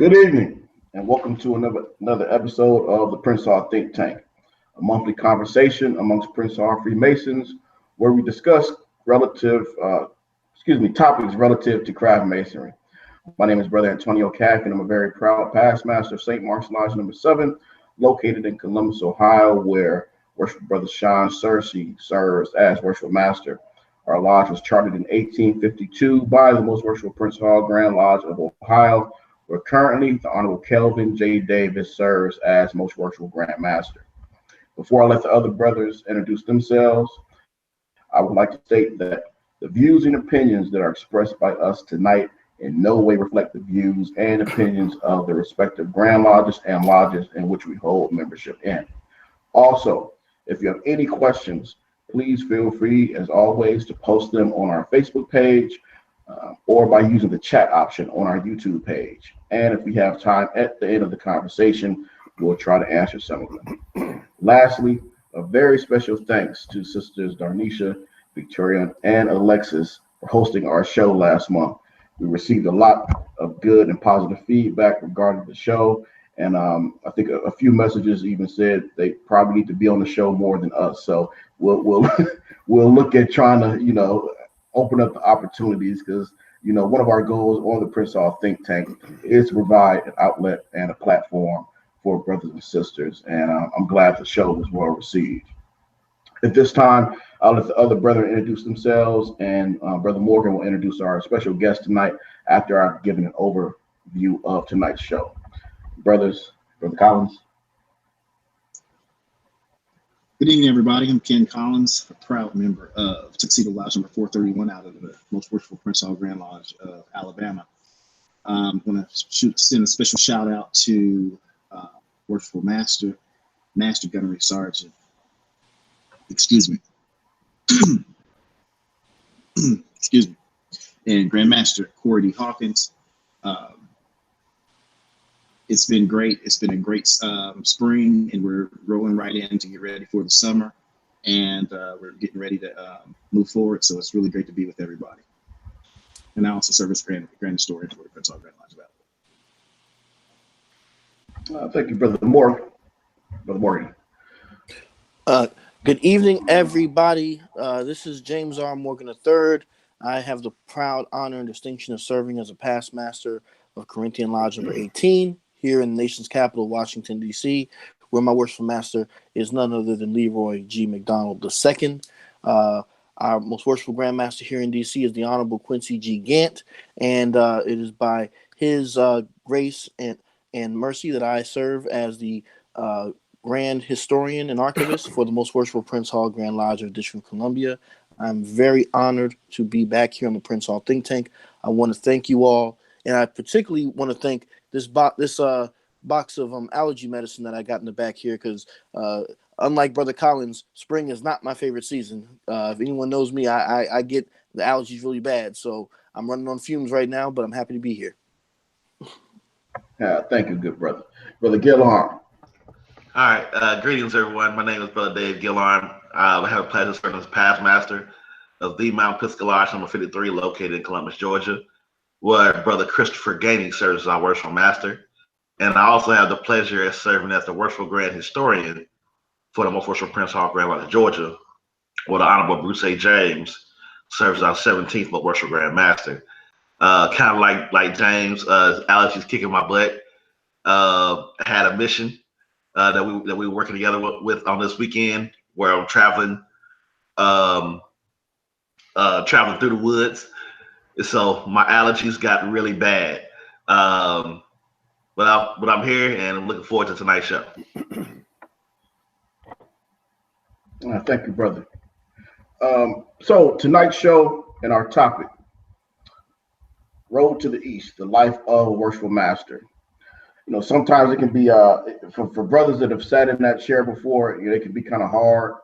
Good evening, and welcome to another episode of the Prince Hall Think Tank, a monthly conversation amongst Prince Hall Freemasons, where we discuss topics relative to craft masonry. My name is Brother Antonio Cack, and I'm a very proud past master of St. Mark's Lodge Number 7, located in Columbus, Ohio, where Worshipful Brother Sean Searcy serves as Worshipful Master. Our lodge was chartered in 1852 by the Most Worshipful Prince Hall Grand Lodge of Ohio, where currently the Honorable Kelvin J. Davis serves as Most Worshipful Grand Master. Before I let the other brothers introduce themselves, I would like to state that the views and opinions that are expressed by us tonight in no way reflect the views and opinions of the respective Grand Lodges and lodges in which we hold membership in. Also, if you have any questions, please feel free, as always, to post them on our Facebook page or by using the chat option on our YouTube page. And if we have time at the end of the conversation, we'll try to answer some of them. Lastly, a very special thanks to Sisters Darnisha, Victoria, and Alexis for hosting our show last month. We received a lot of good and positive feedback regarding the show, and I think a few messages even said they probably need to be on the show more than us. So we'll we'll look at trying to open up the opportunities, because one of our goals on the Prince Hall Think Tank is to provide an outlet and a platform for brothers and sisters, and I'm glad the show was well received. At this time, I'll let the other brethren introduce themselves, and Brother Morgan will introduce our special guest tonight after I've given an overview of tonight's show. Brothers, Brother Collins. Good evening, everybody. I'm Ken Collins, a proud member of Tuxedo Lodge number 431 out of the Most Worshipful Prince Hall Grand Lodge of Alabama. I'm going to send a special shout out to Worshipful Master Gunnery Sergeant, excuse me, and Grandmaster Corey D. Hawkins. It's been great. It's been a great spring, and we're rolling right in to get ready for the summer, and we're getting ready to move forward. So it's really great to be with everybody. And I also serve as Grand Historian for the Prince Hall Grand Lodge of Thank you, Brother Morgan. Brother Morgan. Good evening, everybody. This is James R. Morgan III. I have the proud honor and distinction of serving as a past master of Corinthian Lodge number 18 here in the nation's capital, Washington, D.C., where my worshipful master is none other than Leroy G. McDonald II. Our most worshipful Grand Master here in D.C. is the Honorable Quincy G. Gant, and it is by his grace and mercy that I serve as the Grand Historian and Archivist for the Most Worshipful Prince Hall Grand Lodge of District of Columbia. I'm very honored to be back here on the Prince Hall Think Tank. I want to thank you all, and I particularly want to thank this box of allergy medicine that I got in the back here, because unlike Brother Collins, spring is not my favorite season. If anyone knows me, I get the allergies really bad, so I'm running on fumes right now, but I'm happy to be here. Thank you, good brother. Brother Gillarm. All right, greetings, everyone. My name is Brother Dave Gillarm. I have the pleasure of serving as past master of the Mount Pisgah Lodge number 53, located in Columbus, Georgia, where Brother Christopher Gainey serves as our worshipful master. And I also have the pleasure of serving as the worshipful Grand Historian for the Most Worshipful Prince Hall Grand Lodge of Georgia, where the Honorable Bruce A. James serves as our 17th Most Worshipful Grand Master. Kind of like James, allergies kicking my butt. Had a mission that we were working together with on this weekend, where I'm traveling through the woods. So my allergies got really bad. But I'm here, and I'm looking forward to tonight's show. Thank you, brother. So tonight's show and our topic, Road to the East, the life of a worshipful master. Sometimes it can be for brothers that have sat in that chair before, it can be kind of hard.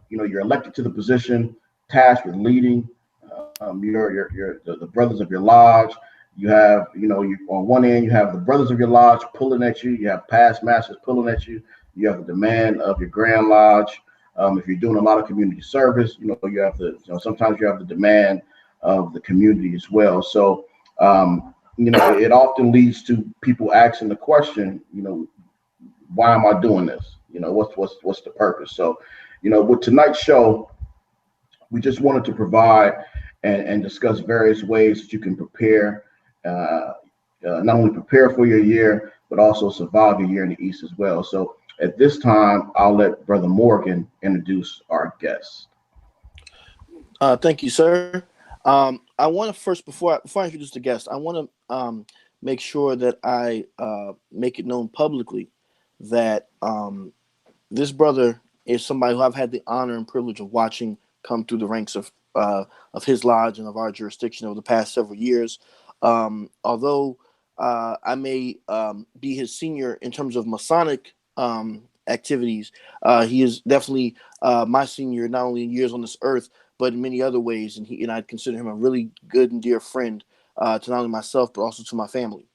You're elected to the position, tasked with leading the brothers of your lodge. You have, on one end, you have the brothers of your lodge pulling at you. You have past masters pulling at you. You have the demand of your Grand Lodge. If you're doing a lot of community service, you have sometimes you have the demand of the community as well. So, it often leads to people asking the question, why am I doing this? What's the purpose? So, with tonight's show, we just wanted to provide and discuss various ways that you can prepare, not only prepare for your year, but also survive your year in the East as well. So at this time, I'll let Brother Morgan introduce our guest. Thank you, sir. I want to first, before I introduce the guest, I want to make sure that I make it known publicly that this brother is somebody who I've had the honor and privilege of watching come through the ranks of his lodge and of our jurisdiction over the past several years. Although I may be his senior in terms of Masonic activities, he is definitely my senior, not only in years on this earth, but in many other ways. And I consider him a really good and dear friend to not only myself, but also to my family.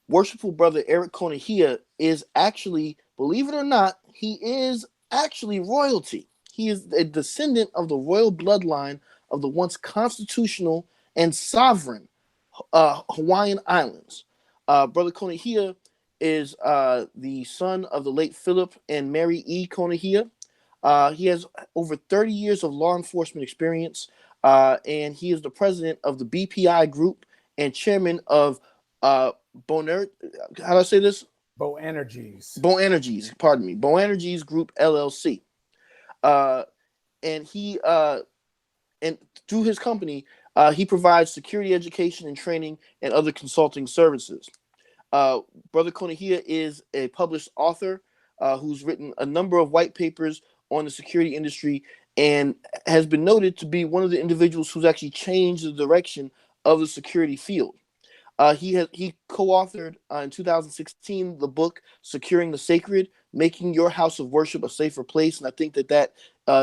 Worshipful brother Eric Konahia is actually, believe it or not, he is actually royalty. He is a descendant of the royal bloodline of the once constitutional and sovereign Hawaiian Islands. Brother Konahia is the son of the late Philip and Mary E. Konahia. He has over 30 years of law enforcement experience, and he is the president of the BPI group and chairman of Boner. How do I say this? Bo Energies. Bo Energies. Pardon me. Bo Energies Group LLC. And he and through his company, he provides security education and training and other consulting services. Brother Konahia is a published author who's written a number of white papers on the security industry and has been noted to be one of the individuals who's actually changed the direction of the security field. He co-authored in 2016 the book Securing the Sacred, Making Your House of Worship a Safer Place. And I think that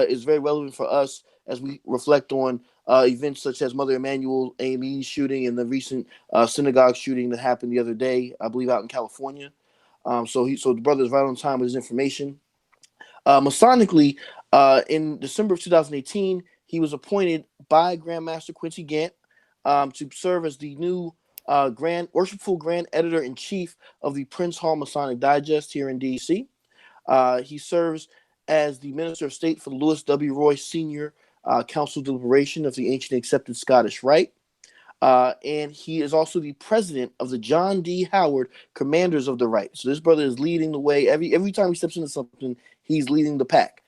is very relevant for us as we reflect on events such as Mother Emanuel AME shooting and the recent synagogue shooting that happened the other day, I believe out in California. So the brother is right on time with his information. Masonically, in December of 2018, he was appointed by Grandmaster Quincy Gant to serve as the new Worshipful Grand Editor-in-Chief of the Prince Hall Masonic Digest here in D.C. He serves as the Minister of State for the Lewis W. Roy Sr. Council Deliberation of the Ancient Accepted Scottish Rite. And he is also the president of the John D. Howard Commanders of the Rite. So this brother is leading the way. Every time he steps into something, he's leading the pack.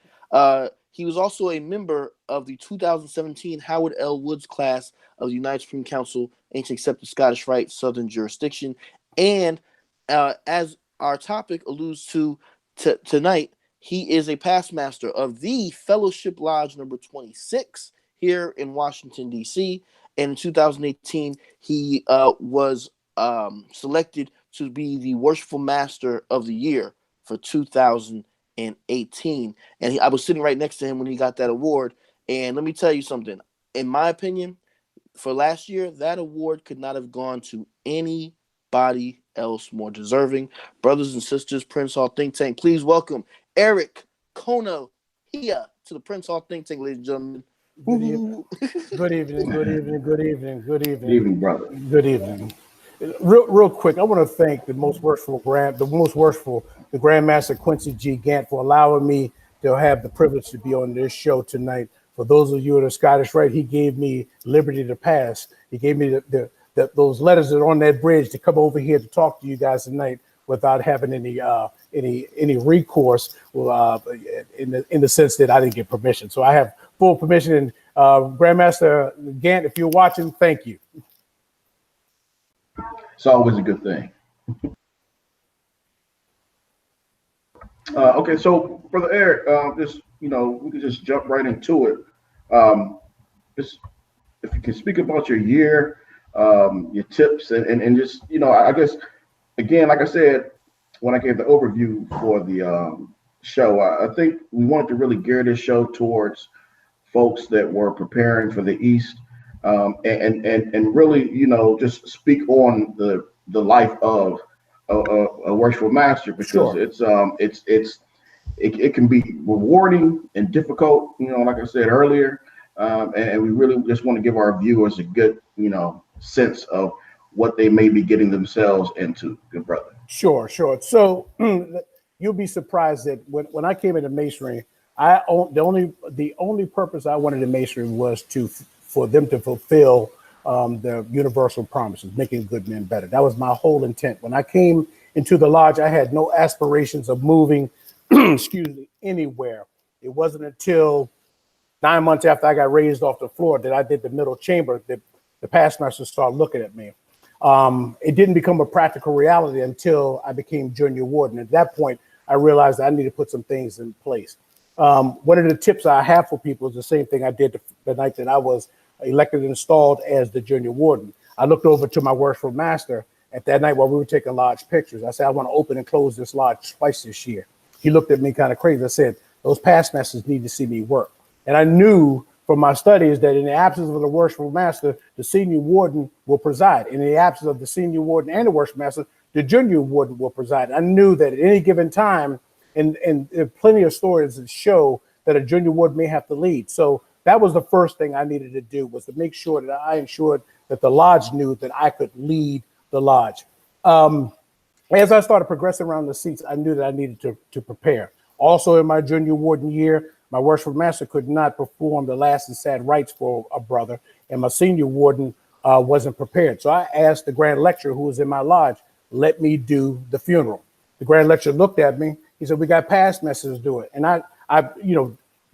He was also a member of the 2017 Howard L. Woods class of the United Supreme Council, Ancient Accepted Scottish Rite, Southern Jurisdiction. And as our topic alludes to tonight, he is a past master of the Fellowship Lodge number 26 here in Washington, D.C. And in 2018, he was selected to be the Worshipful Master of the Year for 2018. And I was sitting right next to him when he got that award. And let me tell you something. In my opinion, for last year, that award could not have gone to anybody else more deserving. Brothers and sisters, Prince Hall Think Tank, please welcome Eric Konahia to the Prince Hall Think Tank, ladies and gentlemen. Good evening. Good evening. Good evening. Good evening. Good evening. Good evening, brother. Good evening. Real quick, I want to thank the Grandmaster Quincy G. Gant for allowing me to have the privilege to be on this show tonight. For those of you in the Scottish Rite, he gave me liberty to pass. He gave me those letters that are on that bridge to come over here to talk to you guys tonight without having any recourse, in the sense that I didn't get permission. So I have full permission. And Grandmaster Gant, if you're watching, thank you. It's always a good thing. Okay, so Brother Eric, we can just jump right into it. Just if you can speak about your year, your tips, and just I guess again, like I said when I gave the overview for the show, I think we wanted to really gear this show towards folks that were preparing for the East, and really just speak on the life of a worshipful master, because sure. It can be rewarding and difficult, like I said earlier, and we really just want to give our viewers a good sense of what they may be getting themselves into, good brother? Sure. So you'll be surprised that when I came into Masonry, the only purpose I wanted in Masonry was for them to fulfill the universal promises, making good men better. That was my whole intent. When I came into the lodge, I had no aspirations of moving, anywhere. It wasn't until 9 months after I got raised off the floor that I did the middle chamber that the past masters started looking at me. It didn't become a practical reality until I became junior warden. At that point, I realized I needed to put some things in place. One of the tips I have for people is the same thing I did the night that I was elected and installed as the junior warden. I looked over to my worshipful master at that night while we were taking lodge pictures. I said, I want to open and close this lodge twice this year. He looked at me kind of crazy. I said, those past masters need to see me work. And I knew from my studies that in the absence of the worshipful master, the senior warden will preside. In the absence of the senior warden and the worshipful master, the junior warden will preside. I knew that at any given time, and there are plenty of stories that show that a junior warden may have to lead. So that was the first thing I needed to do, was to make sure that I ensured that the lodge knew that I could lead the lodge. As I started progressing around the seats, I knew that I needed to prepare. Also in my junior warden year, my worshipful master could not perform the last and sad rites for a brother, and my senior warden wasn't prepared. So I asked the grand lecturer who was in my lodge, let me do the funeral. The grand lecturer looked at me. He said, we got past masters do it. And I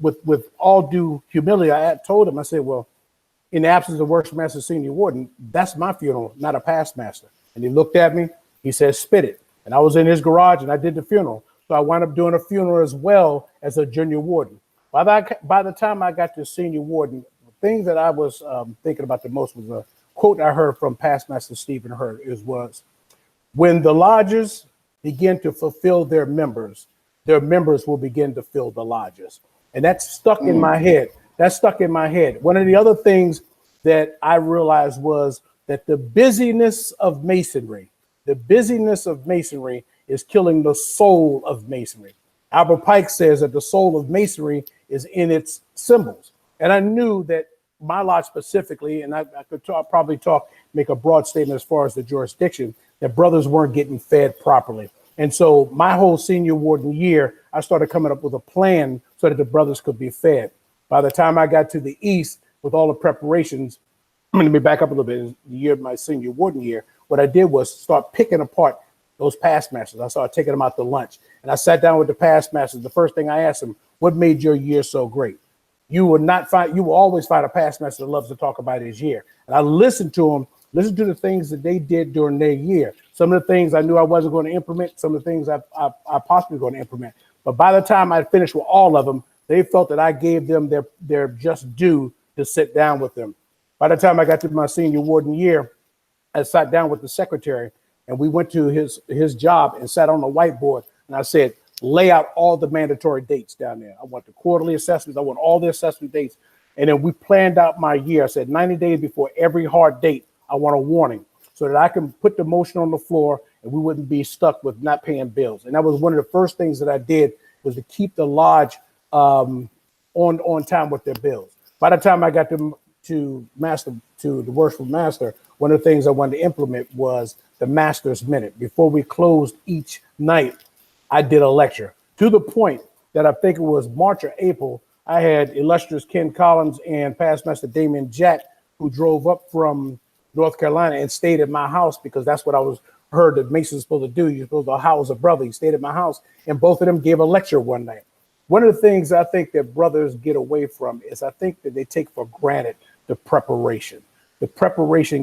with all due humility, I told him, I said, well, in the absence of worship master senior warden, that's my funeral, not a past master. And he looked at me, he said, spit it. And I was in his garage and I did the funeral. So I wound up doing a funeral as well as a junior warden. By the time I got to senior warden, the thing that I was thinking about the most was a quote I heard from past master Stephen Hurd. Was, when the lodges begin to fulfill their members will begin to fill the lodges. And that's stuck in my head. One of the other things that I realized was that the busyness of Masonry is killing the soul of Masonry. Albert Pike says that the soul of Masonry is in its symbols. And I knew that my lodge specifically, and I could make a broad statement as far as the jurisdiction, that brothers weren't getting fed properly. And so my whole senior warden year, I started coming up with a plan so that the brothers could be fed. By the time I got to the East with all the preparations, let me back up a little bit. In the year of my senior warden year, what I did was start picking apart those past masters. I started taking them out to lunch. And I sat down with the past masters. The first thing I asked them, what made your year so great? You will always find a past master that loves to talk about his year. And I listened to them, listen to the things that they did during their year. Some of the things I knew I wasn't going to implement, some of the things I possibly going to implement. But by the time I finished with all of them, they felt that I gave them their just due to sit down with them. By the time I got to my senior warden year, I sat down with the secretary and we went to his job and sat on the whiteboard. And I said, lay out all the mandatory dates down there. I want the quarterly assessments. I want all the assessment dates. And then we planned out my year. I said 90 days before every hard date, I want a warning so that I can put the motion on the floor and we wouldn't be stuck with not paying bills. And that was one of the first things that I did, was to keep the lodge on time with their bills. By the time I got to the worshipful master, one of the things I wanted to implement was the master's minute. Before we closed each night, I did a lecture, to the point that I think it was March or April. I had illustrious Ken Collins and past master Damien Jack, who drove up from North Carolina and stayed at my house, because that's what I was heard that Mason's supposed to do. You're supposed to house a brother. He stayed at my house, and both of them gave a lecture one night. One of the things I think that brothers get away from is I think that they take for granted the preparation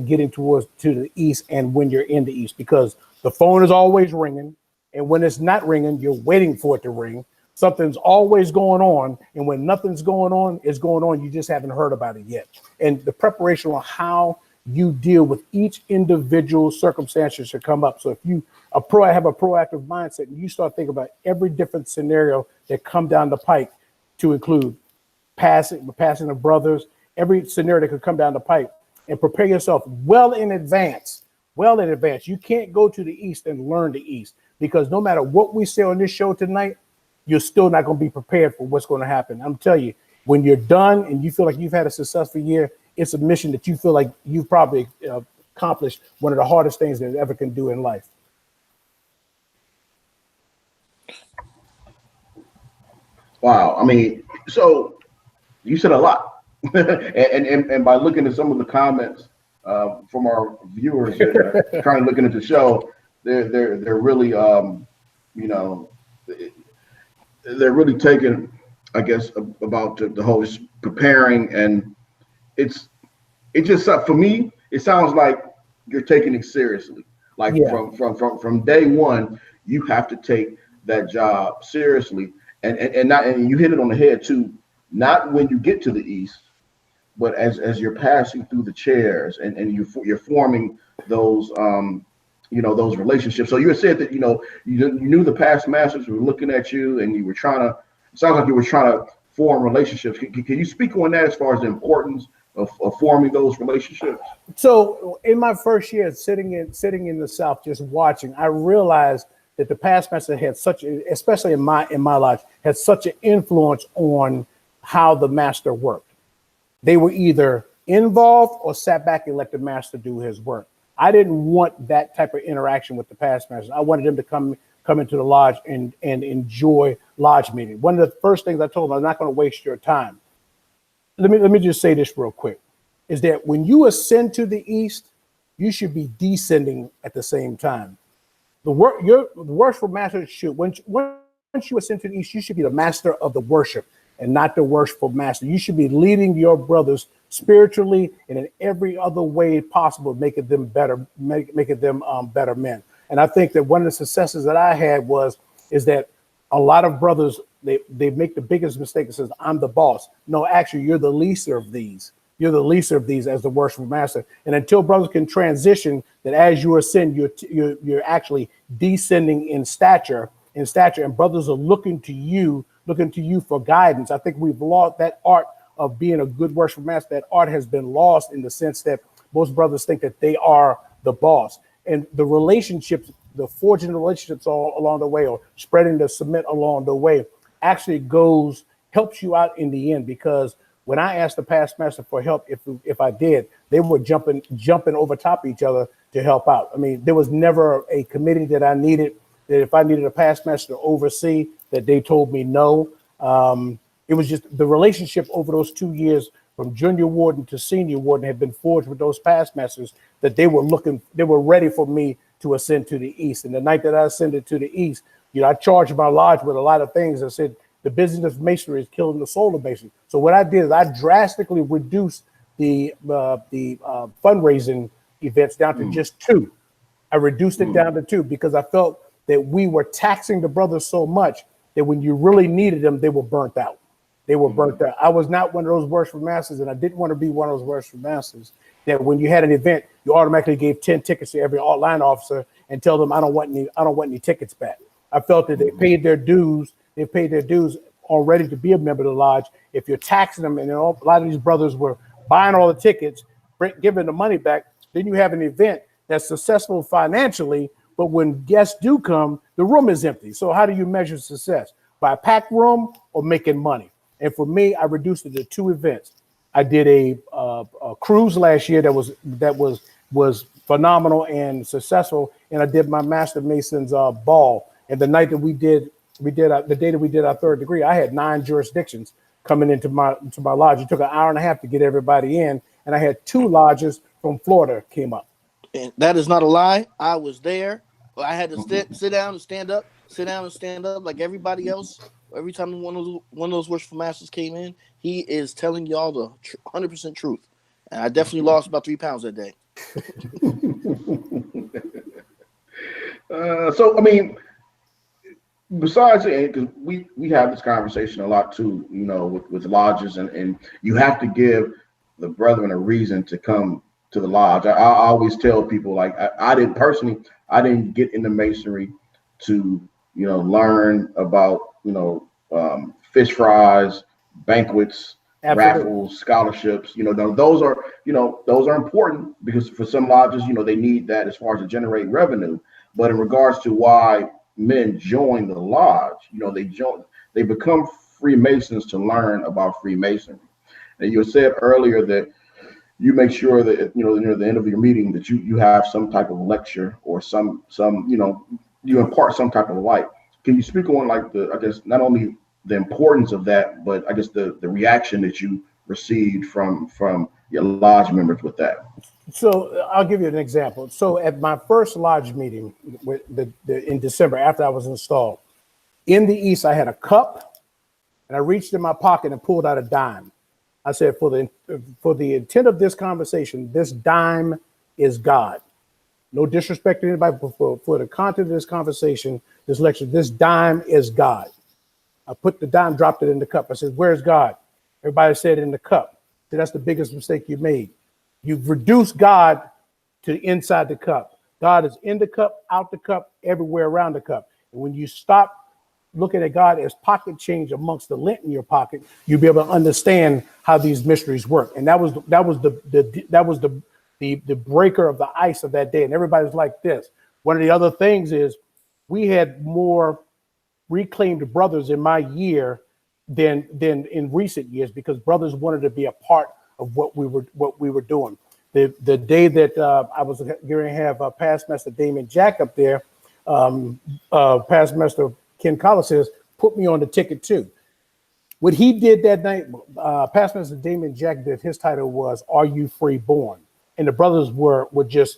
getting to the East and when you're in the East, because the phone is always ringing. And when it's not ringing, you're waiting for it to ring. Something's always going on. And when nothing's going on, it's going on. You just haven't heard about it yet. And the preparation on how you deal with each individual circumstances should come up. So if you have a proactive mindset and you start thinking about every different scenario that come down the pike, to include passing of brothers, every scenario that could come down the pipe, and prepare yourself well in advance. You can't go to the East and learn the East, because no matter what we say on this show tonight, you're still not going to be prepared for what's going to happen. I'm telling you, when you're done and you feel like you've had a successful year, it's a mission that you feel like you've probably accomplish one of the hardest things that ever can do in life. Wow. I mean, so you said a lot. and by looking at some of the comments from our viewers trying to look into the show, they're really you know, they're really taking, I guess, about the whole preparing, and it just for me, it sounds like you're taking it seriously. Like from day one, you have to take that job seriously, and you hit it on the head too. Not when you get to the East, but as you're passing through the chairs and you're forming those those relationships. So you said that you knew the past masters were looking at you, and you were trying to. It sounds like you were trying to form relationships. Can you speak on that as far as the importance of forming those relationships? So in my first year sitting in the South, just watching, I realized that the past master had especially in my lodge, had such an influence on how the master worked. They were either involved or sat back and let the master do his work. I didn't want that type of interaction with the past masters. I wanted them to come into the lodge and enjoy lodge meeting. One of the first things I told them, I'm not going to waste your time. Let me just say this real quick, is that when you ascend to the East, you should be descending at the same time. The worshipful master should, once you ascend to the East, you should be the master of the worship and not the worshipful master. You should be leading your brothers spiritually and in every other way possible, making them better, making them better men. And I think that one of the successes that I had is that a lot of brothers, they make the biggest mistake and says, I'm the boss. No, actually, you're the leaser of these. You're the leaser of these as the worshipful master. And until brothers can transition, that as you ascend, you're actually descending in stature, and brothers are looking to you for guidance. I think we've lost that art of being a good worshipful master. That art has been lost in the sense that most brothers think that they are the boss. And the relationships, the forging relationships all along the way, or spreading the cement along the way, actually helps you out in the end. Because when I asked the past master for help, if I did, they were jumping over top of each other to help out. I mean, there was never a committee that I needed, that if I needed a past master to oversee, that they told me no. It was just the relationship over those 2 years from junior warden to senior warden had been forged with those past masters, that they were ready for me to ascend to the East. And the night that I ascended to the East, I charged my lodge with a lot of things. I said, the business of masonry is killing the soul of masonry. So what I did is I drastically reduced the fundraising events down to just 2. I reduced it down to 2 because I felt that we were taxing the brothers so much that when you really needed them, they were burnt out. They were burnt out. I was not one of those worshipful masters, and I didn't want to be one of those worshipful masters that when you had an event, you automatically gave 10 tickets to every line officer and tell them I don't want any tickets back. I felt that they paid their dues. They paid their dues already to be a member of the lodge. If you're taxing them, and a lot of these brothers were buying all the tickets, giving the money back, then you have an event that's successful financially, but when guests do come, the room is empty. So how do you measure success? By a packed room or making money? And for me, I reduced it to 2 events. I did a cruise last year that was phenomenal and successful, and I did my Master Mason's ball. And the night that the day that we did our 3rd degree, I had 9 jurisdictions coming into my lodge. It took an hour and a half to get everybody in, and I had 2 lodges from Florida came up. And that is not a lie. I was there. I had to sit down and stand up, like everybody else. Every time one of those worshipful masters came in, he is telling y'all the 100% truth. And I definitely lost about 3 pounds that day. So, I mean, besides, because we have this conversation a lot too, with lodges, and you have to give the brethren a reason to come to the lodge. I always tell people, like, I didn't get into masonry to, learn about, fish fries, banquets, raffles, scholarships. Those are important because for some lodges, they need that as far as to generate revenue. But in regards to why men join the lodge, they become Freemasons to learn about Freemasonry. And you said earlier that, you make sure that, near the end of your meeting that you have some type of lecture or some, you impart some type of light. Can you speak on like I guess not only the importance of that, but I guess the reaction that you received from your lodge members with that? So I'll give you an example. So at my first lodge meeting in December, after I was installed, in the East, I had a cup, and I reached in my pocket and pulled out a dime. I said, for the intent of this conversation, this dime is God. No disrespect to anybody, but for the content of this conversation, this lecture, this dime is God. I put the dime, dropped it in the cup. I said, where's God? Everybody said in the cup. So that's the biggest mistake you made. You've reduced God to inside the cup. God is in the cup, out the cup, everywhere around the cup. And when you stop looking at God as pocket change amongst the lint in your pocket, you'll be able to understand how these mysteries work. And that was the breaker of the ice of that day. And everybody's like this. One of the other things is we had more reclaimed brothers in my year than in recent years, because brothers wanted to be a part of what we were doing. The day that I was going to have Past Master Damon Jack up there, Past Master Ken Collins says, put me on the ticket too. What he did that night, Past Master Damon Jack did, his title was "Are You Free Born?" And the brothers were just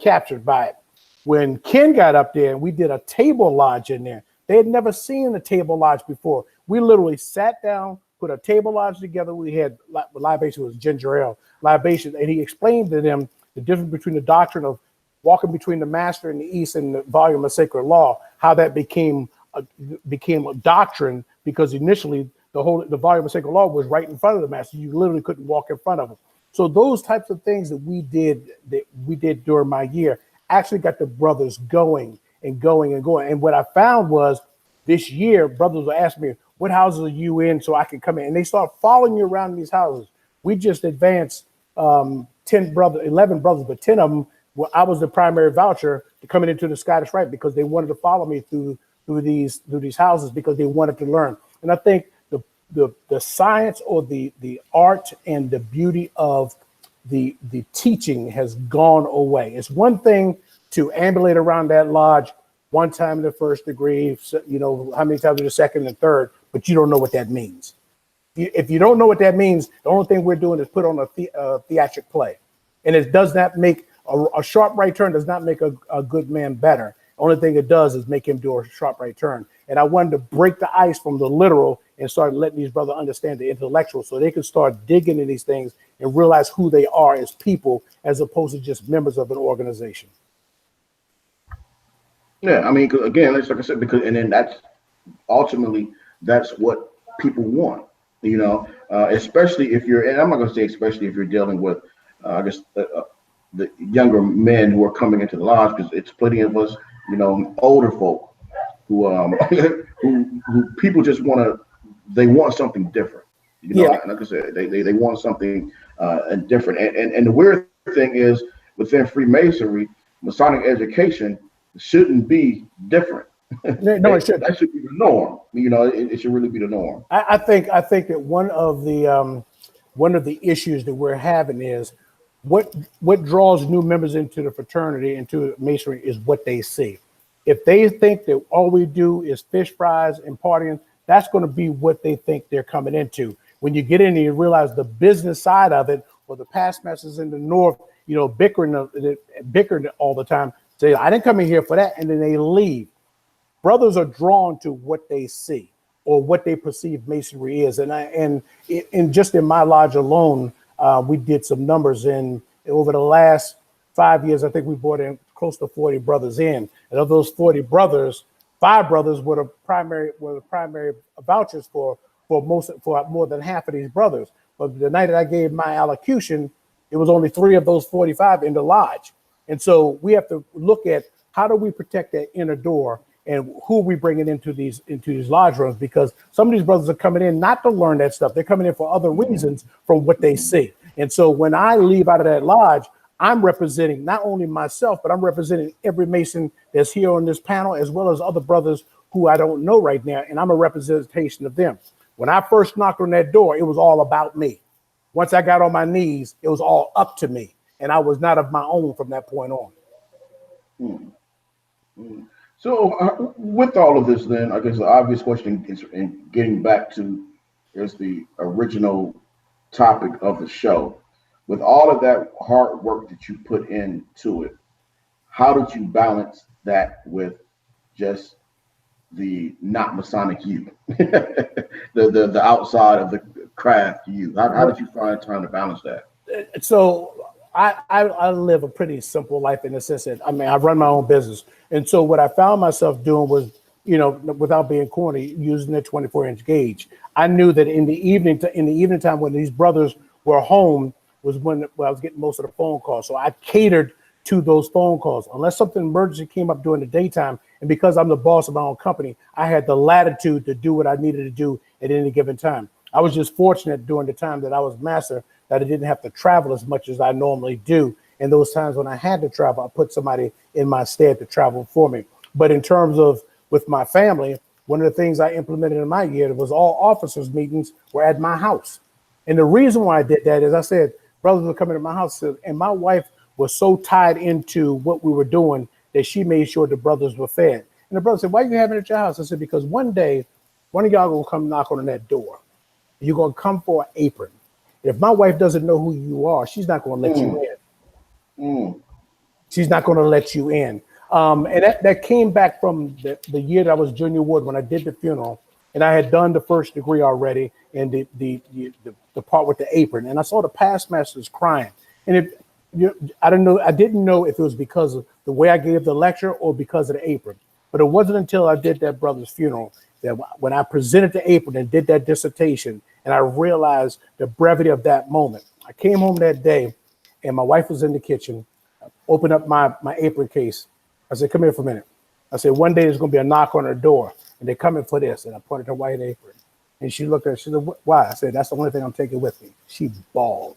captured by it. When Ken got up there and we did a table lodge in there, they had never seen a table lodge before. We literally sat down, put a table lodge together. We had libation, was ginger ale libation, and he explained to them the difference between the doctrine of walking between the master in the East and the volume of sacred law, how that became a doctrine, because initially the volume of sacred law was right in front of the master. You literally couldn't walk in front of him. So those types of things that we did during my year actually got the brothers going and going and going. And what I found was this year, brothers will ask me, what houses are you in so I can come in? And they start following you around these houses. We just advanced 11 brothers, but 10 of them, well, I was the primary voucher to coming into the Scottish Rite, because they wanted to follow me through these houses, because they wanted to learn. And I think the science or the art and the beauty of the teaching has gone away. It's one thing to ambulate around that lodge one time in the first degree, how many times in the second and third, but you don't know what that means. If you don't know what that means, the only thing we're doing is put on a theatric play. And it does not make a sharp right turn does not make a good man better. The only thing it does is make him do a sharp right turn. And I wanted to break the ice from the literal and start letting these brothers understand the intellectual, so they can start digging into these things and realize who they are as people, as opposed to just members of an organization. Yeah, I mean, again, it's like I said, and then that's ultimately what people want, especially if you're, and I'm not going to say especially if you're dealing with, I guess, the younger men who are coming into the lodge, because it's plenty of us, older folk who who people just they want something different. Like I said, they want something different. And the weird thing is, within Freemasonry, Masonic education shouldn't be different. No, it shouldn't. That should be the norm. It should really be the norm. I think that one of the issues that we're having is what draws new members into the fraternity, into Masonry, is what they see. If they think that all we do is fish fries and partying, that's going to be what they think they're coming into. When you get in and you realize the business side of it, or the past masters in the north, bickering all the time, say, I didn't come in here for that, and then they leave. Brothers are drawn to what they see or what they perceive Masonry is. And just in my lodge alone, we did some numbers over the last 5 years. I think we brought in close to 40 brothers in, and of those 40 brothers, 5 brothers were the primary vouchers for more than half of these brothers. But the night that I gave my allocution, it was only 3 of those 45 in the lodge. And so we have to look at how do we protect that inner door, and who are we bringing into these lodge rooms, because some of these brothers are coming in not to learn that stuff. They're coming in for other reasons from what they see. And so when I leave out of that lodge, I'm representing not only myself, but I'm representing every Mason that's here on this panel, as well as other brothers who I don't know right now. And I'm a representation of them. When I first knocked on that door, it was all about me. Once I got on my knees, it was all up to me, and I was not of my own from that point on. So with all of this, then I guess the obvious question is, in getting back to is the original topic of the show. With all of that hard work that you put into it, how did you balance that with just the not Masonic you, the outside of the craft you? How did you find time to balance that? So I live a pretty simple life in the sense that, I mean, I run my own business. And so what I found myself doing was, you know, without being corny, using the 24-inch gauge. I knew that in the evening time when these brothers were home was when I was getting most of the phone calls. So I catered to those phone calls. Unless something emergency came up during the daytime, and because I'm the boss of my own company, I had the latitude to do what I needed to do at any given time. I was just fortunate during the time that I was master that I didn't have to travel as much as I normally do. And those times when I had to travel, I put somebody in my stead to travel for me. But in terms of with my family, one of the things I implemented in my year was all officers' meetings were at my house. And the reason why I did that is I said, brothers were coming to my house, and my wife was so tied into what we were doing that she made sure the brothers were fed. And the brother said, why are you having it at your house? I said, because one day, one of y'all gonna come knock on that door. You're gonna come for an apron. If my wife doesn't know who you are, she's not gonna let you in. She's not gonna let you in. And that came back from the year that I was junior ward when I did the funeral, and I had done the first degree already, and the part with the apron, and I saw the past masters crying, and I didn't know if it was because of the way I gave the lecture or because of the apron. But it wasn't until I did that brother's funeral that when I presented the apron and did that dissertation, and I realized the brevity of that moment. I came home that day, and my wife was in the kitchen. I opened up my apron case. I said, come here for a minute. I said, one day there's going to be a knock on her door, and they're coming for this. And I pointed her white apron. And she looked at it. She said, why? I said, that's the only thing I'm taking with me. She bawled.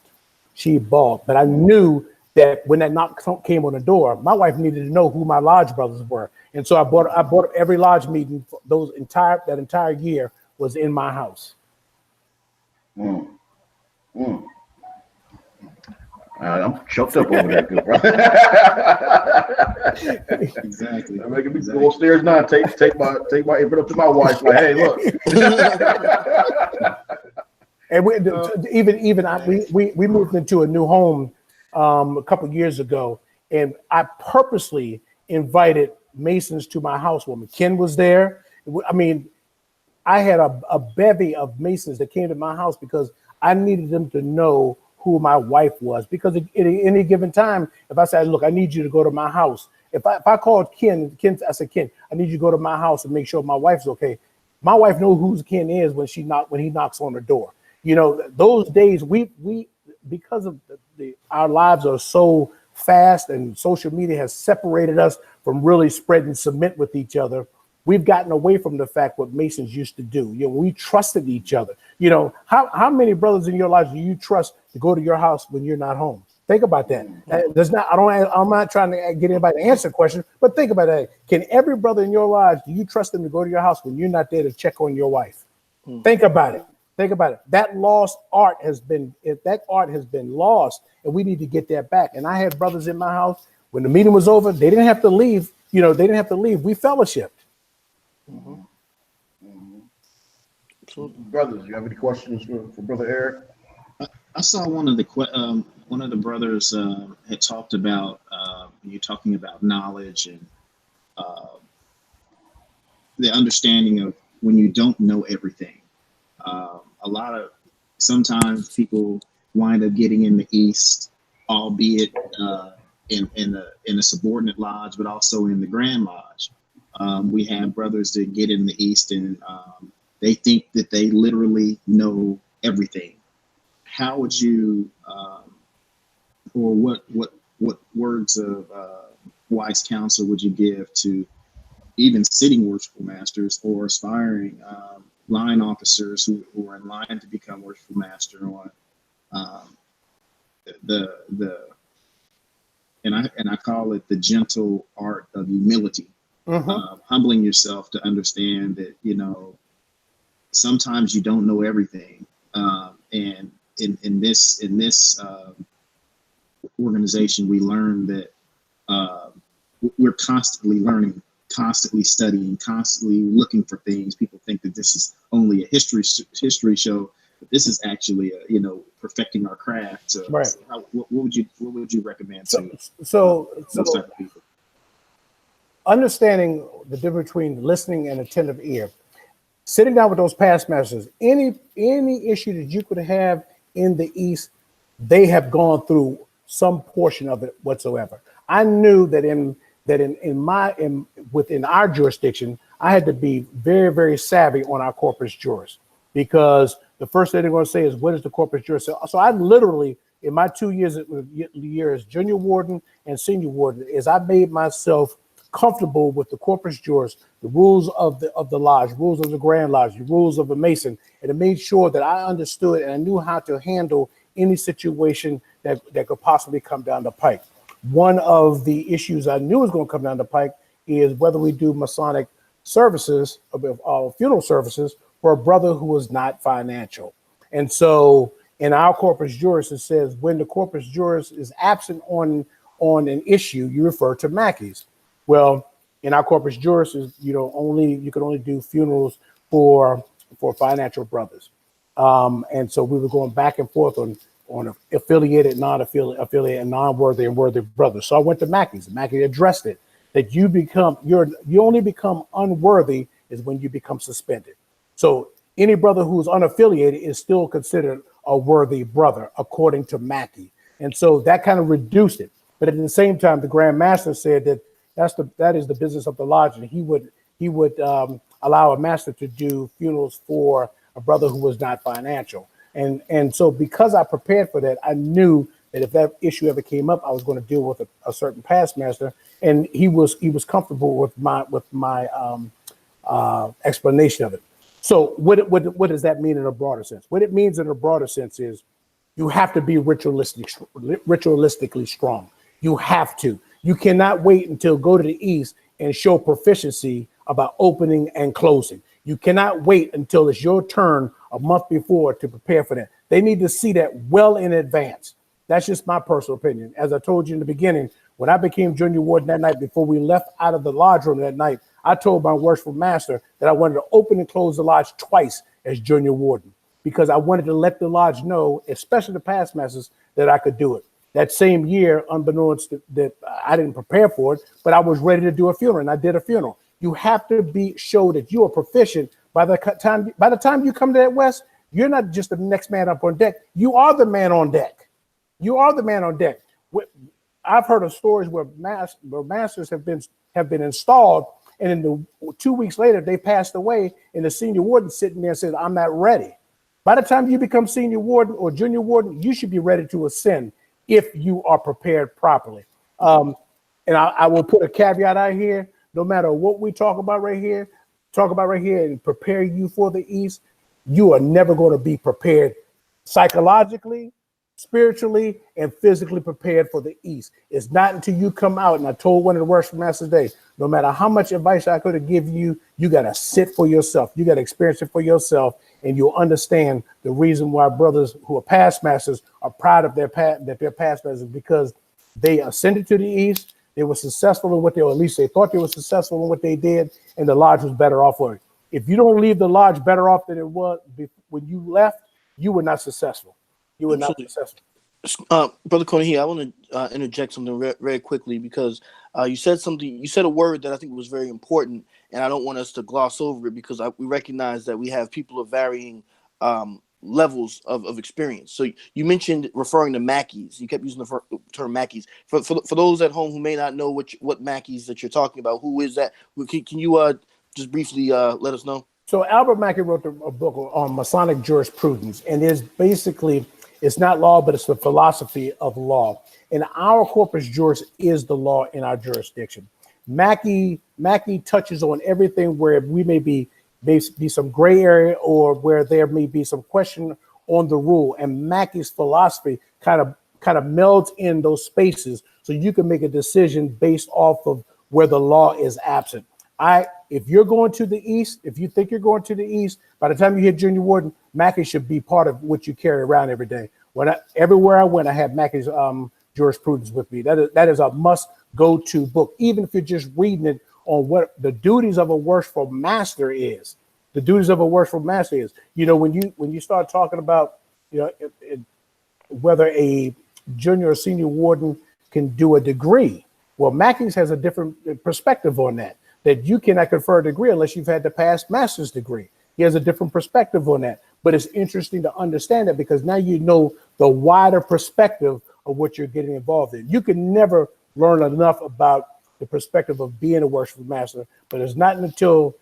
But I knew that when that knock came on the door, my wife needed to know who my lodge brothers were. And so I bought up every lodge meeting. That entire year was in my house. I'm choked up over that, good brother. Exactly. I'm making me go upstairs now. Take my apron up to my wife. Like, hey, look. And we moved into a new home a couple of years ago, and I purposely invited Masons to my housewarming. Ken was there. I mean, I had a bevy of Masons that came to my house because I needed them to know who my wife was. Because at any given time, if I said, look, I need you to go to my house. If I called Ken, I said, Ken, I need you to go to my house and make sure my wife's okay. My wife knows who Ken is when he knocks on the door. You know, those days we because of our lives are so fast and social media has separated us from really spreading cement with each other. We've gotten away from the fact what Masons used to do. You know, we trusted each other. You know, how many brothers in your life do you trust to go to your house when you're not home? Think about that. I'm not trying to get anybody to answer the question, but think about that. Can every brother in your life, do you trust them to go to your house when you're not there to check on your wife? Think about it. Think about it. That art has been lost, and we need to get that back. And I had brothers in my house when the meeting was over. They didn't have to leave. You know, they didn't have to leave. We fellowshipped. Brothers, you have any questions for Brother Eric? I saw one of the brothers had talked about you talking about knowledge and the understanding of when you don't know everything. Sometimes people wind up getting in the East, albeit in a subordinate lodge, but also in the Grand Lodge. We have brothers that get in the East and they think that they literally know everything. How would you, or what words of wise counsel would you give to even sitting worshipful masters or aspiring line officers who are in line to become worshipful master on and I call it the gentle art of humility, humbling yourself to understand that, you know, sometimes you don't know everything, and in this organization, we learn that we're constantly learning, constantly studying, constantly looking for things. People think that this is only a history show, but this is actually perfecting our craft. So, Right. What would you recommend to so those type of people? Understanding the difference between listening and attentive ear. Sitting down with those past masters, any issue that you could have in the East, they have gone through some portion of it whatsoever. I knew that within our jurisdiction, I had to be very, very savvy on our corpus juris, because the first thing they're going to say is, what is the corpus juris? So I literally, in my 2 years as junior warden and senior warden, is I made myself comfortable with the corpus juris, the rules of the lodge, rules of the Grand Lodge, the rules of a Mason, and it made sure that I understood and I knew how to handle any situation that could possibly come down the pike. One of the issues I knew was going to come down the pike is whether we do Masonic services, funeral services, for a brother who is not financial. And so in our corpus juris, it says when the corpus juris is absent on an issue, you refer to Mackies. Well, in our corpus juris, you can only do funerals for financial brothers. And so we were going back and forth on affiliated, non-affiliated, and non-worthy and worthy brothers. So I went to Mackey's. Mackey addressed it, that you only become unworthy is when you become suspended. So any brother who's unaffiliated is still considered a worthy brother, according to Mackey. And so that kind of reduced it. But at the same time, the Grand Master said that that is the business of the lodge, and he would allow a master to do funerals for a brother who was not financial. And so because I prepared for that, I knew that if that issue ever came up, I was going to deal with a certain past master, and he was comfortable with my explanation of it. So what does that mean in a broader sense? What it means in a broader sense is you have to be ritualistically strong. You have to. You cannot wait until go to the East and show proficiency about opening and closing. You cannot wait until it's your turn a month before to prepare for that. They need to see that well in advance. That's just my personal opinion. As I told you in the beginning, when I became junior warden that night, before we left out of the lodge room that night, I told my worshipful master that I wanted to open and close the lodge twice as junior warden, because I wanted to let the lodge know, especially the past masters, that I could do it. That same year, unbeknownst that I didn't prepare for it, but I was ready to do a funeral, and I did a funeral. You have to show that you are proficient by the time you come to that West. You're not just the next man up on deck. You are the man on deck. You are the man on deck. I've heard of stories where masters have been installed, and in the 2 weeks later they passed away, and the senior warden sitting there says, "I'm not ready." By the time you become senior warden or junior warden, you should be ready to ascend if you are prepared properly. And I will put a caveat out here. No matter what we talk about right here and prepare you for the East, you are never going to be prepared psychologically, spiritually, and physically prepared for the East. It's not until you come out, and I told one of the worship masters today, no matter how much advice I could have given you, you got to sit for yourself. You got to experience it for yourself, and you'll understand the reason why brothers who are past masters are proud of their past masters, because they ascended to the East. They were successful in what they, or at least they thought they were successful in what they did, and the lodge was better off for it. If you don't leave the lodge better off than it was when you left, you were not successful. You were not successful. Brother Coney, I want to interject something very quickly, because you said a word that I think was very important, and I don't want us to gloss over it, because we recognize that we have people of varying levels of experience. So you mentioned referring to Mackies. You kept using the term Mackies. For those at home who may not know what Mackies that you're talking about, who is that? Can you just briefly let us know? So Albert Mackey wrote a book on Masonic jurisprudence, and it's not law, but it's the philosophy of law. And our corpus juris is the law in our jurisdiction. Mackey touches on everything where we may be some gray area, or where there may be some question on the rule. And Mackey's philosophy kind of melds in those spaces, so you can make a decision based off of where the law is absent. if you're going to the East, if you think you're going to the East, by the time you hit junior warden, Mackey should be part of what you carry around every day. Everywhere I went, I had Mackey's jurisprudence with me. That is a must go to book, even if you're just reading it on what the duties of a worshipful master is. The duties of a worshipful master is, when you start talking about, whether a junior or senior warden can do a degree. Well, Mackey's has a different perspective on that you cannot confer a degree unless you've had the past master's degree. He has a different perspective on that. But it's interesting to understand that, because now you know the wider perspective of what you're getting involved in. You can never learn enough about the perspective of being a worshipful master, but it's not until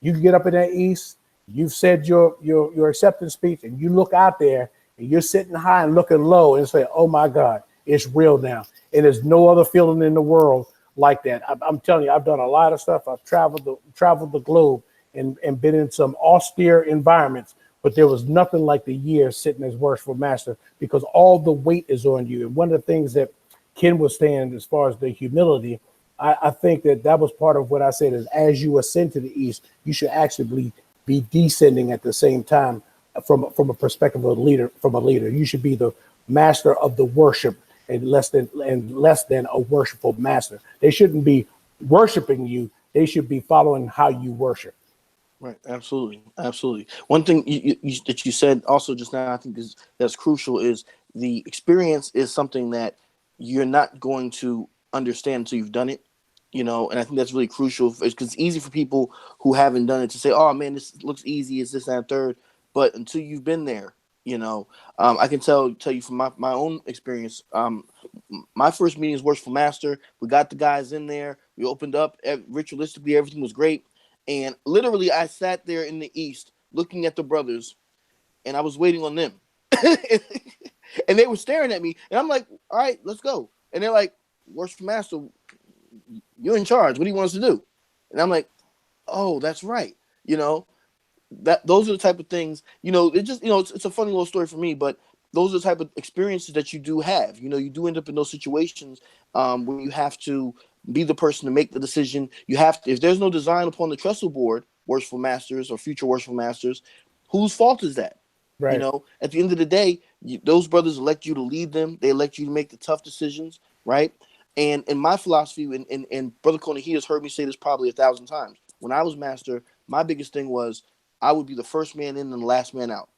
you get up in that East, you've said your acceptance speech, and you look out there and you're sitting high and looking low and say, oh my God, it's real now. And there's no other feeling in the world like that. I'm telling you, I've done a lot of stuff. I've traveled the globe and been in some austere environments, but there was nothing like the year sitting as worshipful master, because all the weight is on you. And one of the things that Ken was saying as far as the humility, I think that was part of what I said is, as you ascend to the East, you should actually be descending at the same time from a perspective of a leader. You should be the master of the worship and less than a worshipful master. They shouldn't be worshiping you. They should be following how you worship. Right. Absolutely. One thing that you said also just now, I think that's crucial, is the experience is something that you're not going to understand until you've done it, and I think that's really crucial, because it's easy for people who haven't done it to say, oh man, this looks easy, it's this, that, and third. But until you've been there, I can tell you from my own experience. My first meeting as worshipful master, we got the guys in there, we opened up, ritualistically everything was great, and literally I sat there in the East looking at the brothers, and I was waiting on them, and they were staring at me, and I'm like, all right, let's go. And they're like, worshipful master, you're in charge, what do you want us to do? And I'm like, oh, that's right. Those are the type of things, it just, it's a funny little story for me, but those are the type of experiences that you do have. You do end up in those situations where you have to be the person to make the decision. You have to, if there's no design upon the trestle board, worshipful masters or future worshipful masters, whose fault is that? Right. At the end of the day, those brothers elect you to lead them. They elect you to make the tough decisions, right? And in my philosophy, and Brother Coney, he has heard me say this probably 1,000 times. When I was master, my biggest thing was I would be the first man in and the last man out.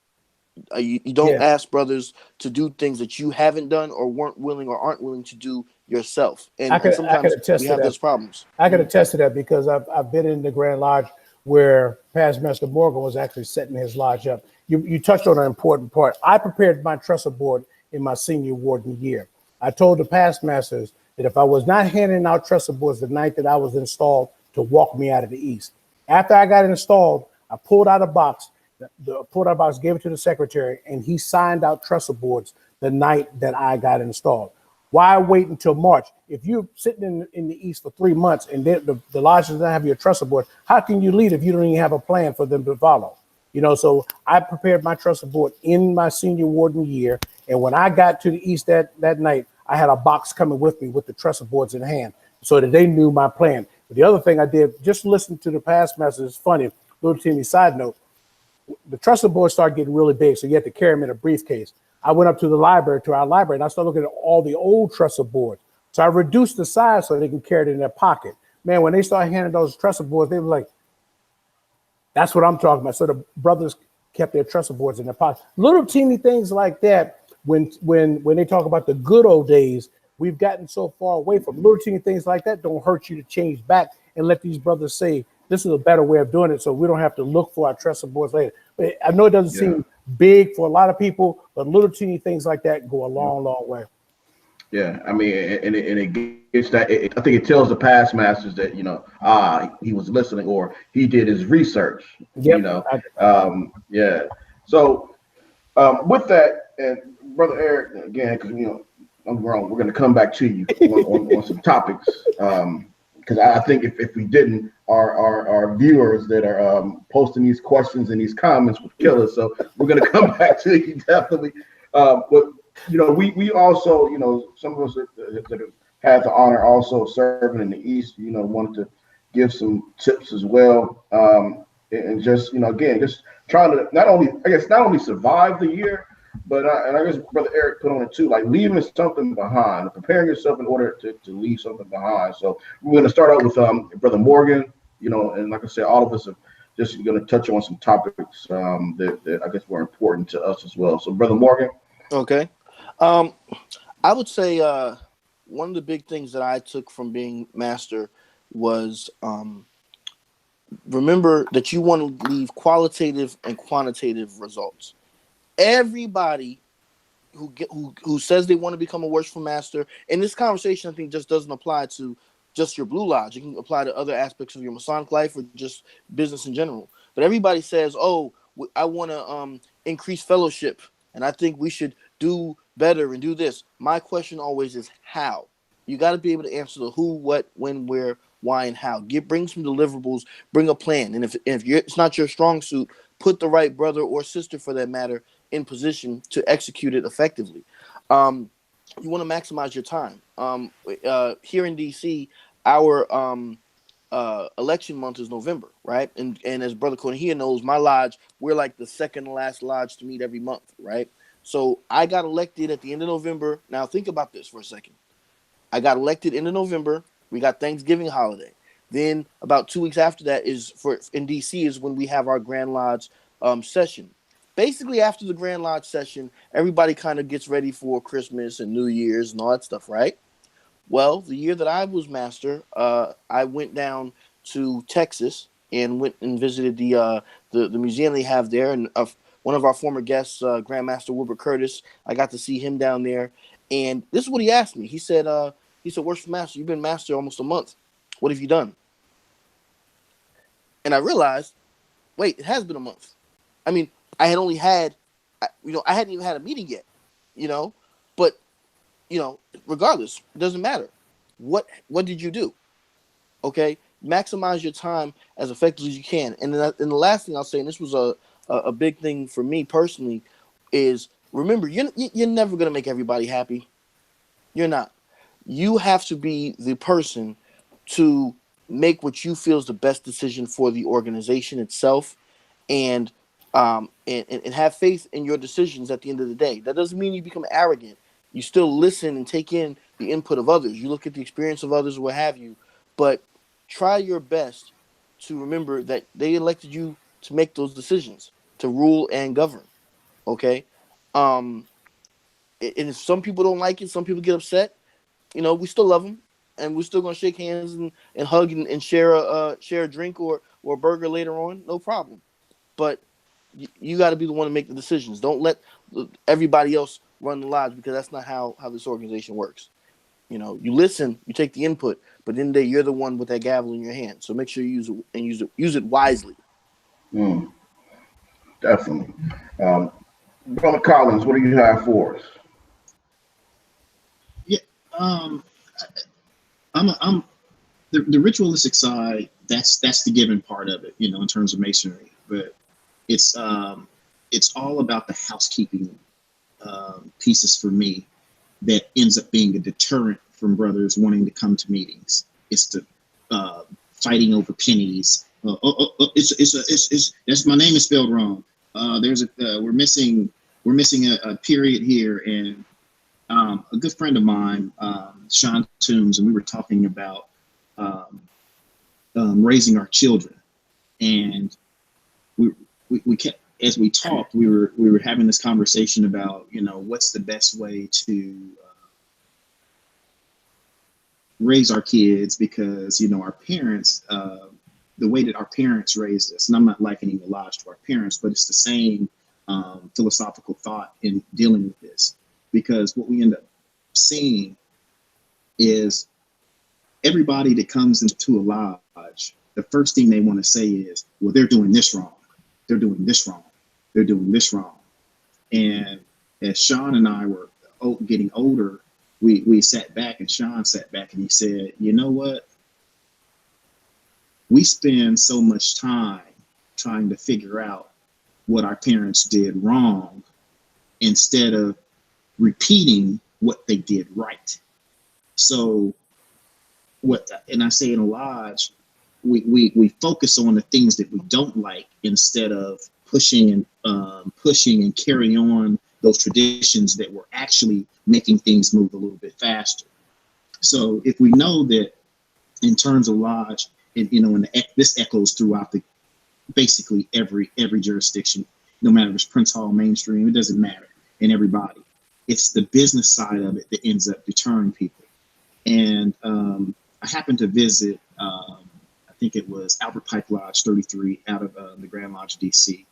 You don't ask brothers to do things that you haven't done or weren't willing or aren't willing to do yourself. And sometimes we have those problems. I can attest to that, because I've been in the Grand Lodge where past Master Morgan was actually setting his lodge up. You touched on an important part. I prepared my trestle board in my senior warden year. I told the past masters that if I was not handing out trestle boards the night that I was installed, to walk me out of the East. After I got installed, I pulled out a box, gave it to the secretary, and he signed out trestle boards the night that I got installed. Why wait until March? If you're sitting in the East for 3 months and the lodge doesn't have your trestle board, how can you lead if you don't even have a plan for them to follow? So I prepared my trestle board in my senior warden year, and when I got to the East that night, I had a box coming with me with the trestle boards in hand, so that they knew my plan. But the other thing I did, just listen to the past masters. It's funny, little teeny side note. The trestle boards started getting really big, so you had to carry them in a briefcase. I went up to our library, and I started looking at all the old trestle boards. So I reduced the size so they can carry it in their pocket. Man, when they started handing those trestle boards, they were like, that's what I'm talking about. So the brothers kept their trestle boards in their pocket. Little teeny things like that. When they talk about the good old days, we've gotten so far away from little teeny things like that. Don't hurt you to change back and let these brothers say, this is a better way of doing it, so we don't have to look for our trestle boards later. But I know it doesn't seem big for a lot of people, but little teeny things like that go a long, long way. Yeah, I mean, and it gets that. I think it tells the past masters that he was listening, or he did his research. Yep. Yeah. So with that, and Brother Eric, again, because I'm wrong, we're going to come back to you on some topics. Because I think if we didn't, our viewers that are posting these questions and these comments would kill us. So we're going to come back to you definitely. But we also, some of us that have had the honor also serving in the East, wanted to give some tips as well. And just, again, just trying to not only survive the year, but I guess Brother Eric put on it too, like leaving something behind, preparing yourself in order to leave something behind. So we're going to start out with Brother Morgan, and like I said, all of us are just going to touch on some topics that I guess were important to us as well. So Brother Morgan. Okay. I would say one of the big things that I took from being master was remember that you want to leave qualitative and quantitative results. Everybody who says they want to become a worshipful master, and this conversation I think just doesn't apply to just your Blue Lodge. It can apply to other aspects of your Masonic life or just business in general. But everybody says, "Oh, I want to increase fellowship, and I think we should do better and do this." My question always is how. You got to be able to answer the who, what, when, where, why, and how. Bring some deliverables. Bring a plan. And if it's not your strong suit, put the right brother or sister, for that matter, in position to execute it effectively. You want to maximize your time. Here in DC, our election month is November, right? And as Brother Cornelius knows, my lodge, we're like the second to last lodge to meet every month, right? So I got elected at the end of November. Now think about this for a second. I got elected end of November. We got Thanksgiving holiday. Then about 2 weeks after that in DC is when we have our Grand Lodge session. Basically, after the Grand Lodge session, everybody kind of gets ready for Christmas and New Year's and all that stuff, right? Well, the year that I was master, I went down to Texas and went and visited the museum they have there. And one of our former guests, Grandmaster Wilbur Curtis, I got to see him down there. And this is what he asked me. He said, "Worshipful Master, you've been master almost a month. What have you done?" And I realized, wait, it has been a month. I mean, I hadn't even had a meeting yet, but, regardless, it doesn't matter. What did you do? Okay. Maximize your time as effectively as you can. And then the last thing I'll say, and this was a big thing for me personally, is remember, you're never going to make everybody happy. You're not. You have to be the person to make what you feel is the best decision for the organization itself, and have faith in your decisions at the end of the day. That doesn't mean you become arrogant. You still listen and take in the input of others. You look at the experience of others, what have you, but try your best to remember that they elected you to make those decisions, to rule and govern. Okay? And if some people don't like it, some people get upset, we still love them, and we're still going to shake hands and hug and share a drink or a burger later on. No problem. But you got to be the one to make the decisions. Don't let everybody else run the lodge, because that's not how this organization works. You listen, you take the input, but then you're the one with that gavel in your hand. So make sure you use it, and use it wisely. Definitely. Brother Collins, what do you have for us? Yeah, I'm the ritualistic side. That's the given part of it, in terms of Masonry. But it's all about the housekeeping pieces for me that ends up being a deterrent from brothers wanting to come to meetings. It's the fighting over pennies. It's my name is spelled wrong. We're missing a period here, and a good friend of mine, Sean Toombs, and we were talking about raising our children, and we kept, as we talked, we were having this conversation about what's the best way to raise our kids, because our parents, the way that our parents raised us, and I'm not likening the lodge to our parents, but it's the same philosophical thought in dealing with this, because what we end up seeing is everybody that comes into a lodge, the first thing they want to say is, well, they're doing this wrong. They're doing this wrong. They're doing this wrong. And as Sean and I were getting older, we sat back, and Sean sat back, and he said, you know what? We spend so much time trying to figure out what our parents did wrong instead of repeating what they did right. So and I say in a lodge, we focus on the things that we don't like instead of pushing and carrying on those traditions that were actually making things move a little bit faster. So if we know that in terms of lodge, and this echoes throughout basically every jurisdiction, no matter if it's Prince Hall, mainstream, it doesn't matter, and everybody. It's the business side of it that ends up deterring people. And I happened to visit, I think it was Albert Pike Lodge 33 out of the Grand Lodge, DC,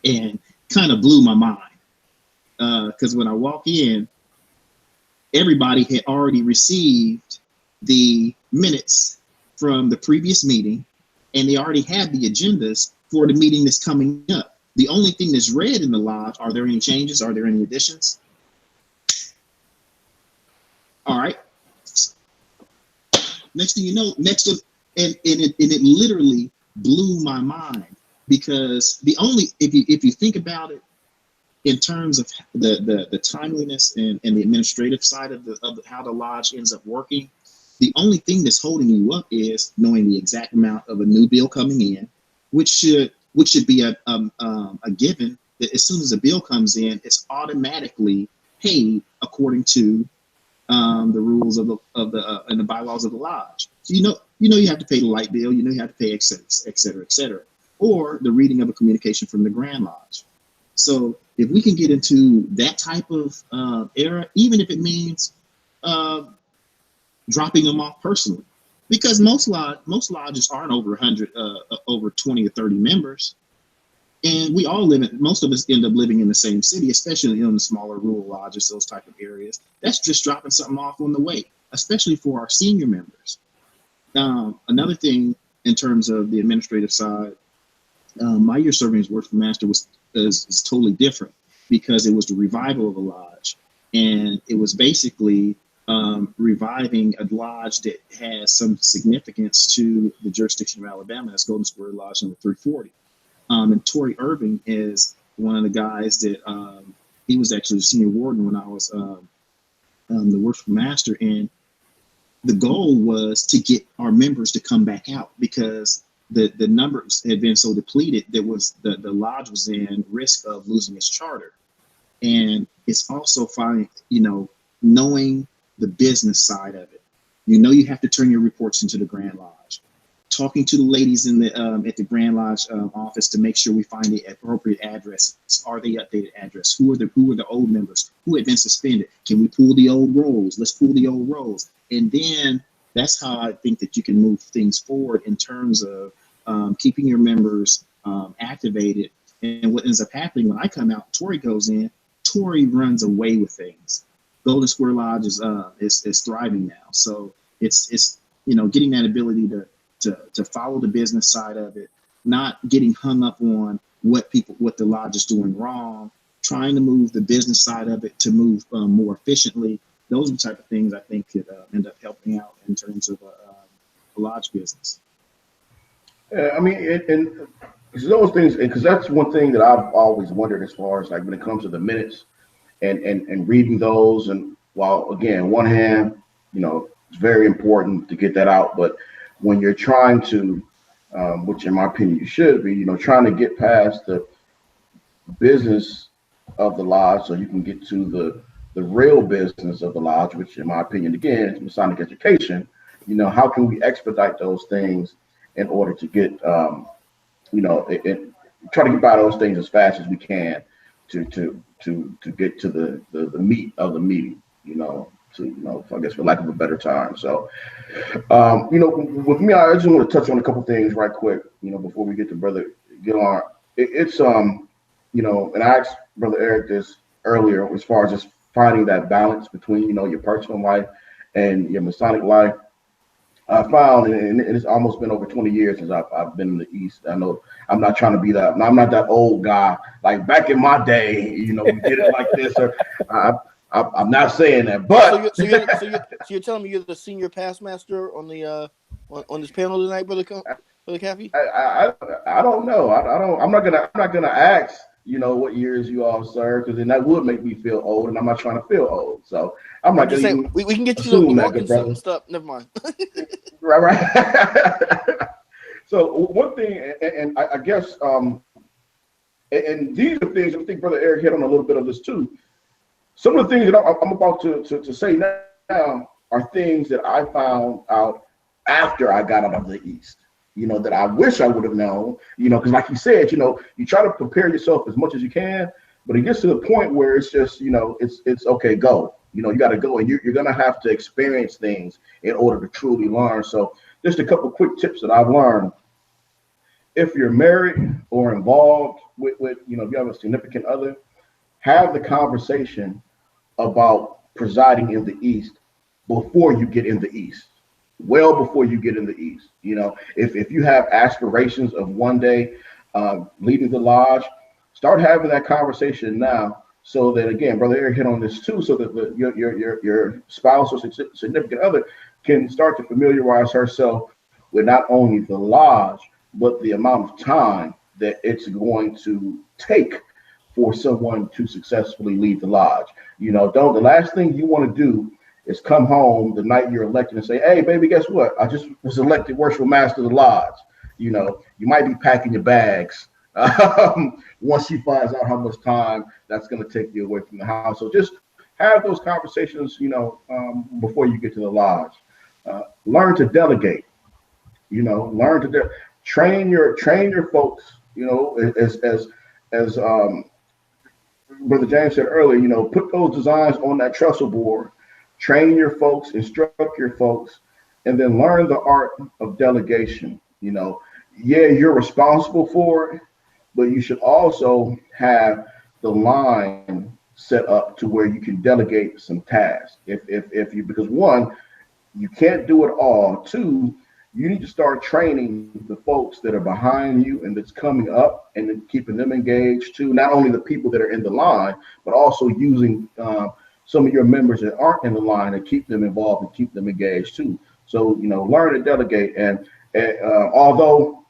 and kind of blew my mind. Because when I walk in, everybody had already received the minutes from the previous meeting, and they already had the agendas for the meeting that's coming up. The only thing that's read in the lodge, are there any changes? Are there any additions? All right. Next thing you know, it literally blew my mind, because if you think about it in terms of the timeliness and the administrative side of how the lodge ends up working, the only thing that's holding you up is knowing the exact amount of a new bill coming in, which should be a given, that as soon as a bill comes in, it's automatically paid according to the rules of the and the bylaws of the lodge. So you have to pay the light bill, you have to pay et cetera, or the reading of a communication from the Grand Lodge. So if we can get into that type of era, even if it means dropping them off personally, because most lodges aren't over 100, over 20 or 30 members, and we all most of us end up living in the same city, especially in the smaller rural lodges, those type of areas. That's just dropping something off on the way, especially for our senior members. Another thing in terms of the administrative side, my year serving as Worshipful Master is totally different, because it was the revival of a lodge, and it was basically reviving a lodge that has some significance to the jurisdiction of Alabama. That's Golden Square Lodge number 340. And Torrey Irving is one of the guys that he was actually the senior warden when I was the Worshipful Master, and the goal was to get our members to come back out, because the numbers had been so depleted that the lodge was in risk of losing its charter. And it's also knowing the business side of it. You have to turn your reports into the Grand Lodge. Talking to the ladies in the at the Grand Lodge office to make sure we find the appropriate addresses. Are they updated address? Who are the old members? Who had been suspended? Can we pull the old rolls? Let's pull the old rolls. And then that's how I think that you can move things forward in terms of keeping your members activated. And what ends up happening when I come out, Torrey goes in, Torrey runs away with things. Golden Square Lodge is thriving now. So it's getting that ability to follow the business side of it, not getting hung up on what the lodge is doing wrong, trying to move the business side of it to move more efficiently. Those are the type of things I think could end up helping out in terms of a lodge business. Yeah, I mean, and those things, because that's one thing that I've always wondered as far as like when it comes to the minutes and reading those. And while again, one hand, it's very important to get that out, but when you're trying to, which in my opinion you should be, trying to get past the business of the lodge so you can get to the real business of the lodge, which in my opinion, again, is Masonic education. How can we expedite those things in order to get, try to get by those things as fast as we can to get to the meat of the meeting, I guess for lack of a better time. So, with me, I just want to touch on a couple things right quick, before we get to Brother Gillard. And I asked Brother Eric this earlier as far as just finding that balance between, your personal life and your Masonic life. I found, and it's almost been over 20 years since I've been in the East. I know I'm not trying to be that. I'm not that old guy. Like back in my day, we did it like this. Or I'm not saying that, but so you're telling me you're the senior past master on the on this panel tonight, Brother Caffey? I don't know. I'm not gonna ask. What years you all served, because then that would make me feel old, and I'm not trying to feel old. So I'm not just gonna saying we can get you the walking stuff. Never mind. Right. So one thing, and I guess, and these are things, I think Brother Eric hit on a little bit of this too. Some of the things that I'm about to say now are things that I found out after I got out of the East, that I wish I would have known, because like you said, you try to prepare yourself as much as you can, but it gets to the point where it's just, it's okay, go. You got to go, and you're going to have to experience things in order to truly learn. So just a couple quick tips that I've learned. If you're married or involved with if you have a significant other, have the conversation about presiding in the East before you get in the East, well before you get in the East. If you have aspirations of one day leading the lodge, start having that conversation now, so that, again, Brother Eric hit on this too, so that your spouse or significant other can start to familiarize herself with not only the lodge, but the amount of time that it's going to take for someone to successfully lead the lodge. The last thing you want to do is come home the night you're elected and say, hey, baby, guess what? I just was elected Worshipful Master of the Lodge. You might be packing your bags once she finds out how much time that's going to take you away from the house. So just have those conversations, before you get to the lodge. Learn to delegate. Learn to train your folks. As Brother James said earlier, put those designs on that trestle board. Train your folks, instruct your folks, and then learn the art of delegation. You're responsible for it, but you should also have the line set up to where you can delegate some tasks. Because one, you can't do it all. Two, you need to start training the folks that are behind you and that's coming up, and then keeping them engaged too. Not only the people that are in the line, but also using some of your members that aren't in the line and keep them involved and keep them engaged too. So, learn to delegate. And although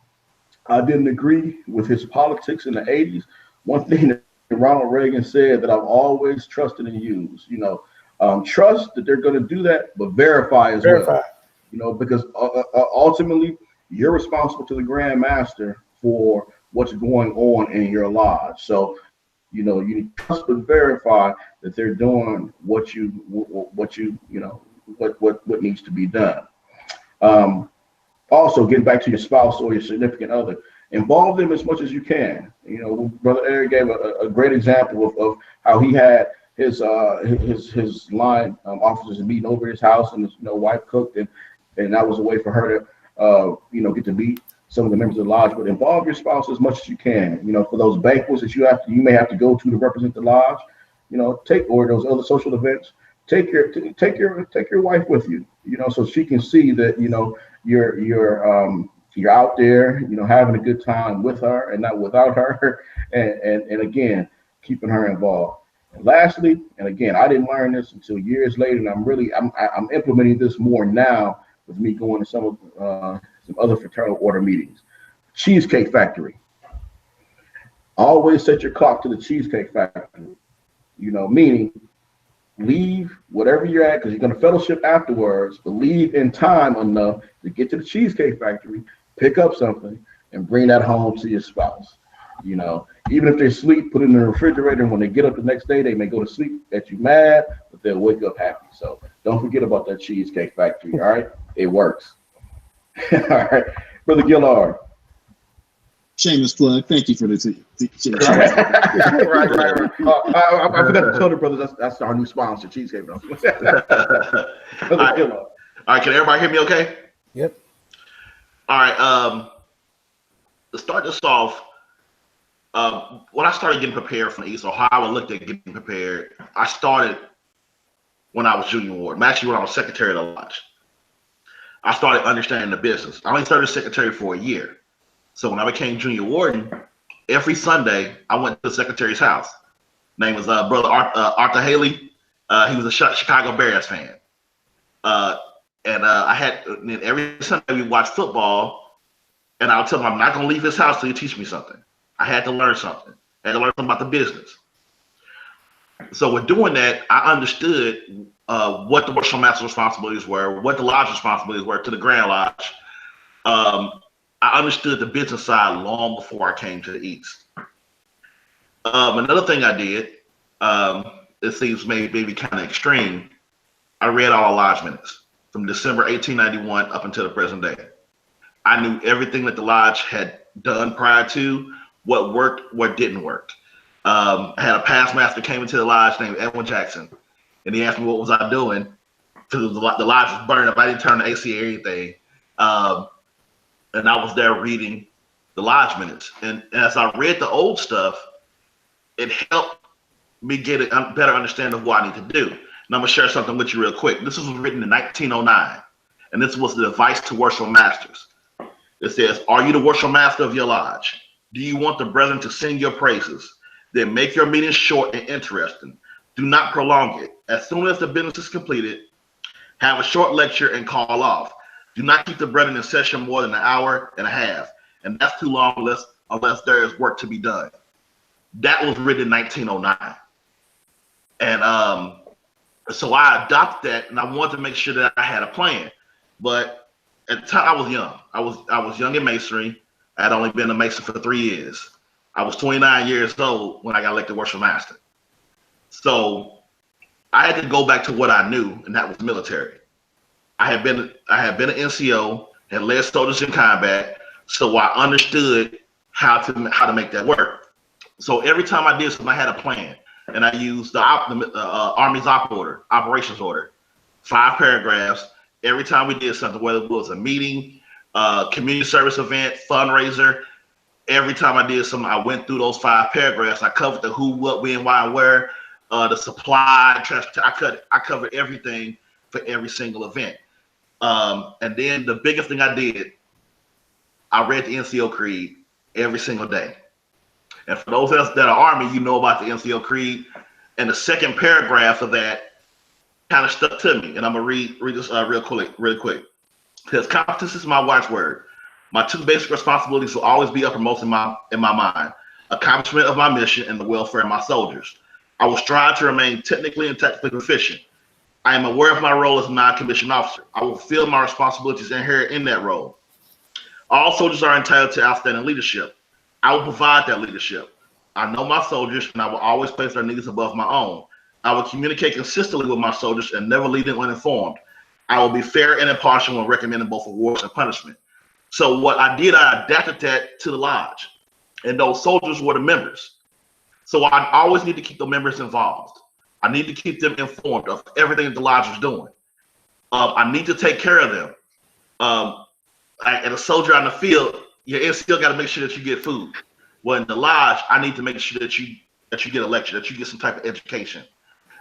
I didn't agree with his politics in the 80s, one thing that Ronald Reagan said that I've always trusted and used, trust that they're going to do that, but verify as well. Because ultimately you're responsible to the Grand Master for what's going on in your lodge. So, you trust and verify that they're doing what needs to be done. Also, getting back to your spouse or your significant other, involve them as much as you can. Brother Eric gave a great example of how he had his line officers meeting over his house, and his wife cooked, and that was a way for her to get to meet some of the members of the lodge. But involve your spouse as much as you can. For those banquets that you may have to go to represent the lodge, or those other social events, take your wife with you, so she can see that you're out there, having a good time with her and not without her, and again, keeping her involved. And lastly, and again, I didn't learn this until years later, and I'm implementing this more now with me going to some other fraternal order meetings. Cheesecake Factory. Always set your clock to the Cheesecake Factory. Meaning leave whatever you're at, because you're going to fellowship afterwards, but leave in time enough to get to the Cheesecake Factory, pick up something, and bring that home to your spouse. Even if they sleep, put it in the refrigerator, and when they get up the next day, they may go to sleep at you mad, but they'll wake up happy. So don't forget about that Cheesecake Factory, all right? It works. All right. Brother Gillard. Shameless plug. Thank you for the right. I forgot to tell the brothers that's our new sponsor, Cheesecake. All right, can everybody hear me okay? Yep. All right, to start this off, when I started getting prepared for the East, or how I looked at getting prepared, I started when I was junior warden. Actually, when I was secretary of the lodge, I started understanding the business. I only started secretary for a year. So when I became junior warden, every Sunday I went to the secretary's house. Name was Brother Arthur Haley. He was a Chicago Bears fan. And every Sunday we watched football, and I would tell him, I'm not going to leave this house till you teach me something. I had to learn something. I had to learn something about the business. So with doing that, I understood what the Worshipful Master's responsibilities were, what the lodge responsibilities were to the Grand Lodge. I understood the business side long before I came to the East. Another thing I did, it seems maybe kind of extreme, I read all lodge minutes from December 1891 up until the present day. I knew everything that the lodge had done prior to, what worked, what didn't work. I had a past master came into the lodge named Edwin Jackson, and he asked me what was I doing, because the lodge was burned up. I didn't turn the AC or anything. And I was there reading the lodge minutes. And as I read the old stuff, it helped me get a better understanding of what I need to do. And I'm going to share something with you real quick. This was written in 1909, and this was the advice to worshipful masters. It says, are you the worshipful master of your lodge? Do you want the brethren to sing your praises? Then make your meeting short and interesting. Do not prolong it. As soon as the business is completed, have a short lecture and call off. Do not keep the brethren in session more than an hour and a half, and that's too long unless there is work to be done. That was written in 1909, and so I adopted that, and I wanted to make sure that I had a plan. But at the time, I was young. I was young in Masonry. I had only been a Mason for 3 years. I was 29 years old when I got elected worship master. So I had to go back to what I knew, and that was military. I had been an NCO, had led soldiers in combat, so I understood how to make that work. So every time I did something, I had a plan, and I used the Army's operations order, 5 paragraphs. Every time we did something, whether it was a meeting, community service event, fundraiser, every time I did something, I went through those 5 paragraphs. I covered the who, what, when, why, and where, the supply, I covered everything for every single event. And then the biggest thing I did, I read the NCO Creed every single day. And for those that are Army, you know about the NCO Creed. And the second paragraph of that kind of stuck to me. And I'm going to read this real quick. Because competence is my watchword. My 2 basic responsibilities will always be uppermost in my mind: accomplishment of my mission and the welfare of my soldiers. I will strive to remain technically and tactically proficient. I am aware of my role as a non-commissioned officer. I will fulfill my responsibilities inherent in that role. All soldiers are entitled to outstanding leadership. I will provide that leadership. I know my soldiers, and I will always place their needs above my own. I will communicate consistently with my soldiers and never leave them uninformed. I will be fair and impartial when recommending both awards and punishment. So what I did, I adapted that to the lodge, and those soldiers were the members. So I always need to keep the members involved. I need to keep them informed of everything that the lodge was doing. I need to take care of them. And a soldier on the field, your NCO got to make sure that you get food. Well, in the lodge, I need to make sure that you get a lecture, that you get some type of education.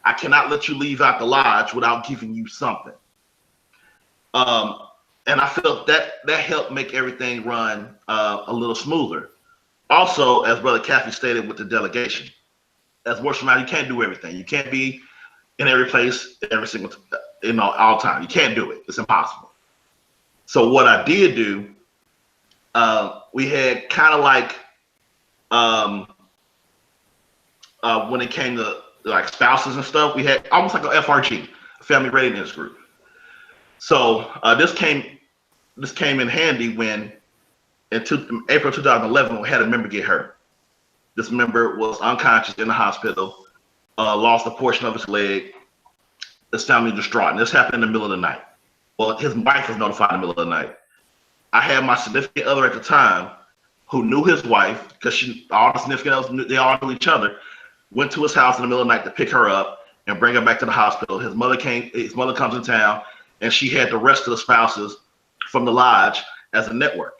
I cannot let you leave out the lodge without giving you something. And I felt that helped make everything run a little smoother. Also, as Brother Caffey stated with the delegation, as worship master, you can't do everything. You can't be in every place, every single, all the time. You can't do it. It's impossible. So what I did do, we had kind of like, when it came to like spouses and stuff, we had almost like a FRG, a family readiness group. So this came in handy when in April 2011, we had a member get hurt. This member was unconscious in the hospital, lost a portion of his leg. His family distraught, and this happened in the middle of the night. Well, his wife was notified in the middle of the night. I had my significant other at the time, who knew his wife, because all the significant others, they all knew each other, went to his house in the middle of the night to pick her up and bring her back to the hospital. His mother comes in town, and she had the rest of the spouses from the lodge as a network.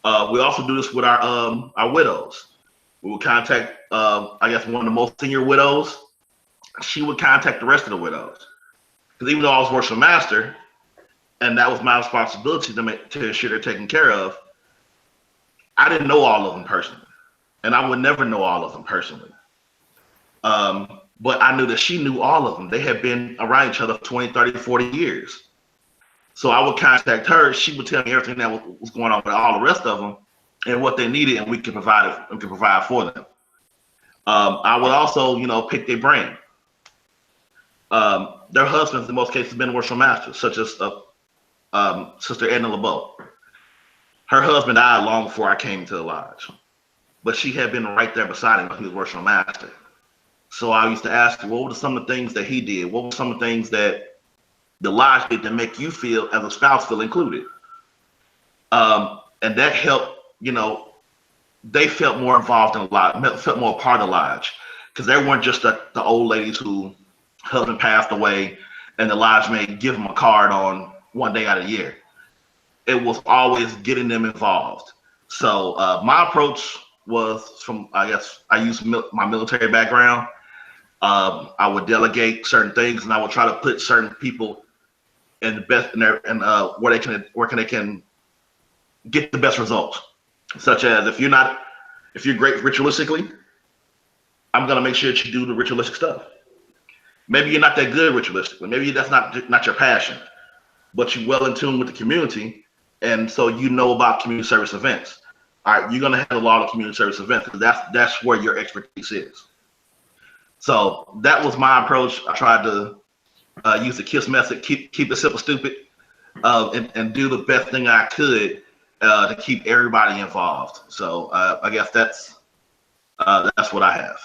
We also do this with our widows. We would contact, I guess, one of the most senior widows. She would contact the rest of the widows. Because even though I was worship master, and that was my responsibility to ensure they're taken care of, I didn't know all of them personally. And I would never know all of them personally. But I knew that she knew all of them. They had been around each other for 20, 30, 40 years. So I would contact her. She would tell me everything that was going on with all the rest of them and what they needed, and we could provide for them. I would also, pick their brain. Their husbands, in most cases, have been worship masters, such as Sister Edna LeBeau. Her husband died long before I came to the lodge, but she had been right there beside him when he was worshipful master. So I used to ask her, what were some of the things that he did? What were some of the things that the lodge did to make you feel, as a spouse, feel included? And that helped, they felt more involved in the lodge, felt more a part of the lodge, because they weren't just the old ladies who husband passed away and the lodge may give them a card on one day out of the year. It was always getting them involved. So my approach was I used my military background. I would delegate certain things, and I would try to put certain people in the best where they can get the best results. Such as if you're great ritualistically, I'm gonna make sure that you do the ritualistic stuff. Maybe you're not that good ritualistically. Maybe that's not your passion, but you're well in tune with the community, and so you know about community service events. All right, you're gonna have a lot of community service events because that's where your expertise is. So that was my approach. I tried to use the KISS method, keep it simple, stupid, and do the best thing I could to keep everybody involved. So I guess that's what I have.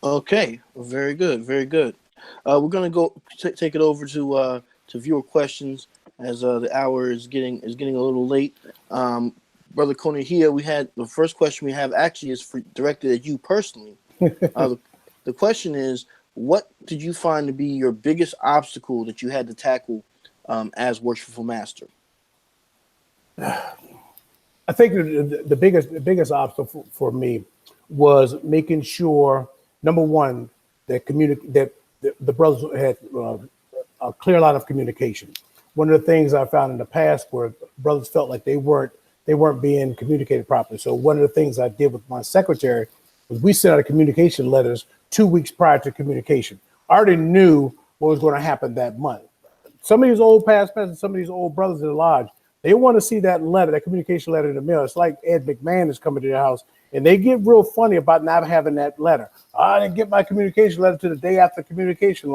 Okay, very good, very good. We're gonna go take it over to viewer questions as the hour is getting a little late. Brother Konahia, we had the first question we have actually is directed at you personally. The question is, what did you find to be your biggest obstacle that you had to tackle as Worshipful Master? I think the biggest obstacle for me was making sure, number one, that the brothers had a clear line of communication. One of the things I found in the past where brothers felt like they weren't being communicated properly. So one of the things I did with my secretary was we sent out communication letters 2 weeks prior to communication. I already knew what was going to happen that month. Some of these old past pastors, some of these old brothers in the lodge, they want to see that letter, that communication letter in the mail. It's like Ed McMahon is coming to their house, and they get real funny about not having that letter. I didn't get my communication letter to the day after communication.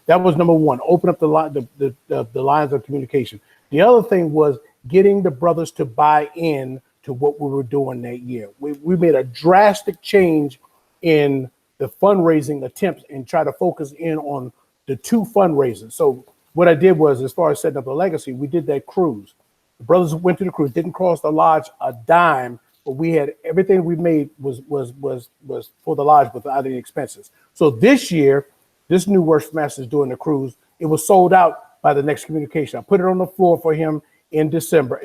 That was number one. Open up the lines of communication. The other thing was getting the brothers to buy in to what we were doing that year. We made a drastic change in the fundraising attempts and try to focus in on the two fundraisers. So what I did was, as far as setting up a legacy, we did that cruise. The brothers went to the cruise, didn't cost the lodge a dime, but we had everything we made was for the lodge without any expenses. So this year, this new worship master is doing the cruise. It was sold out by the next communication. I put it on the floor for him in December.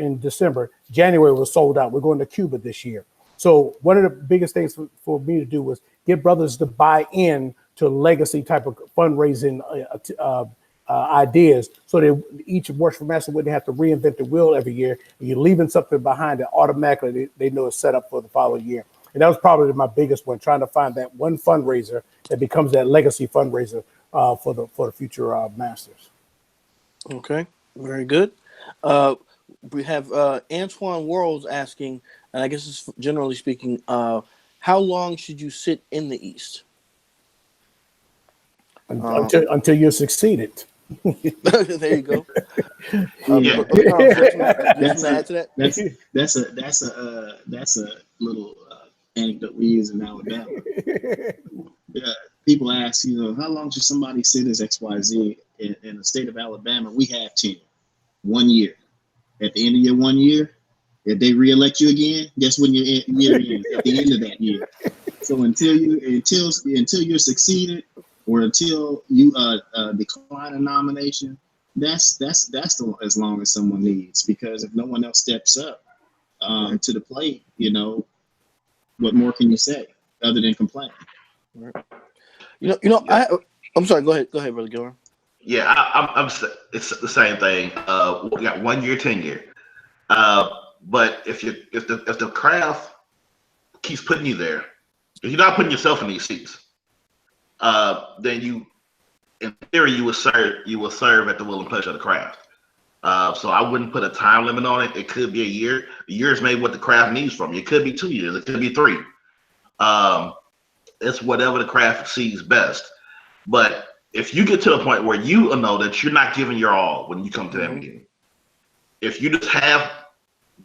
January was sold out. We're going to Cuba this year. So one of the biggest things for me to do was get brothers to buy in to legacy type of fundraising ideas, so that each worship master wouldn't have to reinvent the wheel every year. And you're leaving something behind that automatically they know it's set up for the following year. And that was probably my biggest one, trying to find that one fundraiser that becomes that legacy fundraiser for the future masters. Okay, very good. We have Antoine Worlds asking, and I guess it's generally speaking, how long should you sit in the East? Until you're succeeded. There you go. Yeah. That's a little anecdote we use in Alabama. People ask, how long should somebody sit as XYZ? In the state of Alabama, we have 10, 1 year. At the end of your 1 year, if they reelect you again, guess when your year ends? At the end of that year. So until you're succeeded, or until you decline a nomination, that's as long as someone needs. Because if no one else steps up to the plate, what more can you say other than complain? I'm sorry. Go ahead, Brother Gilmer. Yeah, it's the same thing. We got 1 year, tenure. But if the craft keeps putting you there, if you're not putting yourself in these seats, then in theory, you will serve at the will and pleasure of the craft. So I wouldn't put a time limit on it. It could be a year. A year is maybe what the craft needs from you. It could be 2 years. It could be 3. It's whatever the craft sees best. But if you get to the point where you know that you're not giving your all when you come to that meeting, if you just have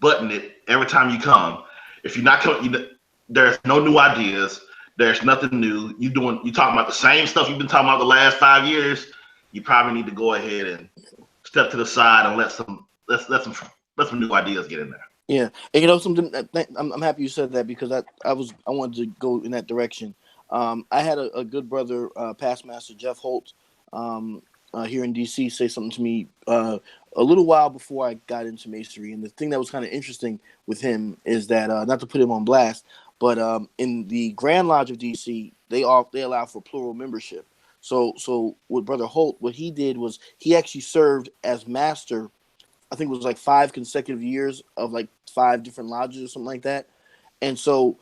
button it every time you come, if you're not coming, there's no new ideas. There's nothing new. You talking about the same stuff you've been talking about the last 5 years. You probably need to go ahead and step to the side and let some new ideas get in there. Yeah, and something. I'm happy you said that because I wanted to go in that direction. I had a good brother, past master Jeff Holt, here in DC, say something to me a little while before I got into Masonry. And the thing that was kind of interesting with him is that, not to put him on blast, but in the Grand Lodge of DC, they allow for plural membership. So with Brother Holt, what he did was he actually served as master. I think it was like 5 consecutive years of like 5 different lodges or something like that. And so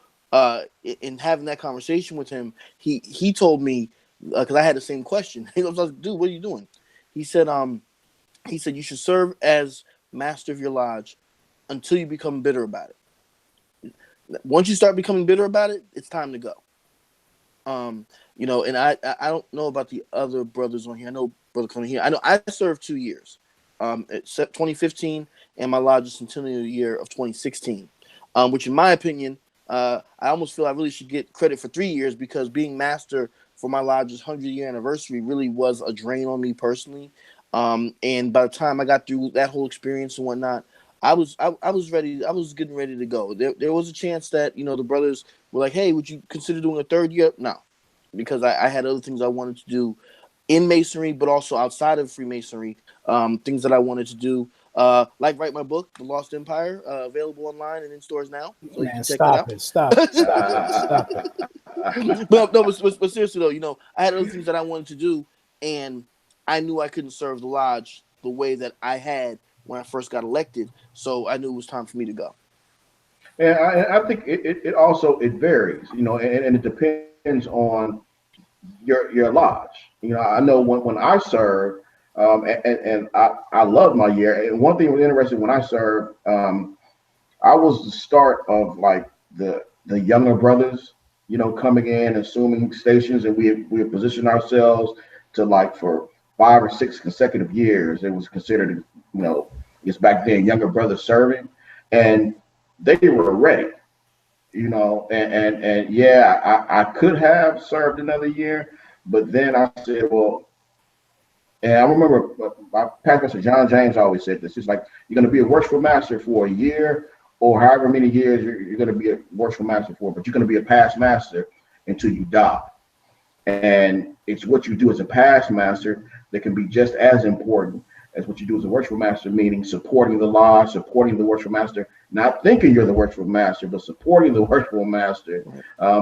in having that conversation with him, he told me, because I had the same question. He was like, dude, what are you doing? He said you should serve as master of your lodge until you become bitter about it. Once you start becoming bitter about it, it's time to go. And I don't know about the other brothers on here. I know Brother coming here. I know I served 2 years. Except 2015 and my lodge's centennial year of 2016, which in my opinion, I almost feel I really should get credit for 3 years because being master for my lodge's 100-year anniversary really was a drain on me personally. And by the time I got through that whole experience and whatnot, I was ready. I was getting ready to go. There was a chance that, the brothers were like, hey, would you consider doing a 3rd year? No, because I had other things I wanted to do in Masonry, but also outside of Freemasonry, things that I wanted to do, like write my book, The Lost Empire, available online and in stores now. So man, you can check stop it. Stop it. But seriously though, I had other things that I wanted to do, and I knew I couldn't serve the lodge the way that I had when I first got elected. So I knew it was time for me to go. And I think it also varies, and it depends on your lodge. I know when I served, and I loved my year. And one thing was interesting when I served, I was the start of like the younger brothers, coming in, assuming stations, and we had positioned ourselves to like for 5 or 6 consecutive years. It was considered, just back then, younger brothers serving, and they were ready. And yeah, I could have served another year, but then I said, well, and I remember my past master John James always said this. It's like you're going to be a worshipful master for a year or however many years you're going to be a worshipful master for, but you're going to be a past master until you die. And it's what you do as a past master that can be just as important as what you do as a worshipful master, meaning supporting the lodge, supporting the worshipful master, not thinking you're the worshipful master, but supporting the worshipful master.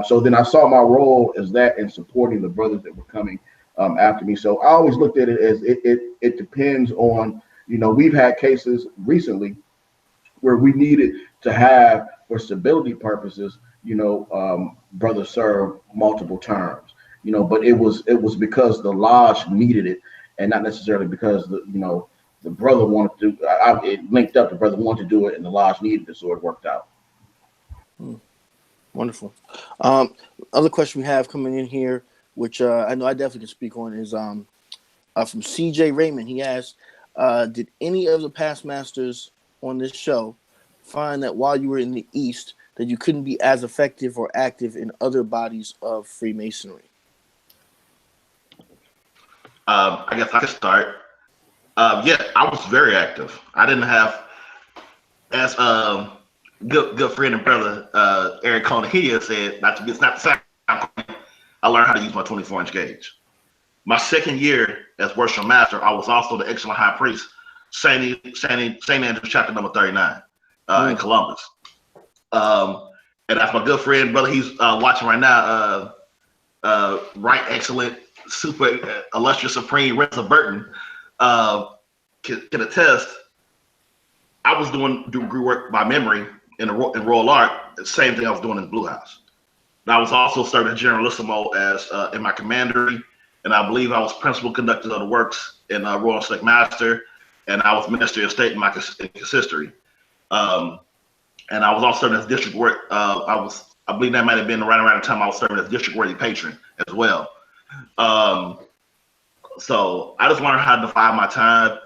So then I saw my role as that in supporting the brothers that were coming after me. So I always looked at it as it depends on, we've had cases recently where we needed to have, for stability purposes, brothers serve multiple terms, but it was because the lodge needed it, and not necessarily because the brother wanted to do it. Linked up, the brother wanted to do it, and the lodge needed it, so it worked out. Wonderful. Other question we have coming in here, which I know I definitely can speak on, is from CJ Raymond. He asked, did any of the past masters on this show find that while you were in the East that you couldn't be as effective or active in other bodies of Freemasonry? I guess I could start. Yeah, I was very active. I didn't have, as good friend and brother Eric Conahia said, it's not the same. I learned how to use my 24-inch gauge. My 2nd year as worship master, I was also the excellent high priest, St. Andrew's chapter number 39 in Columbus. And that's my good friend, brother. He's watching right now. Right, excellent, super illustrious, supreme Reza Burton can attest. I was doing degree work by memory in Royal Art, the same thing I was doing in Blue House. And I was also serving as Generalissimo as in my commandery, and I believe I was principal conductor of the works in Royal Select Master, and I was Minister of State in my consistory. And I was also serving as district work. I believe that might have been right around the time I was serving as district worthy patron as well. So I just learned how to divide my time.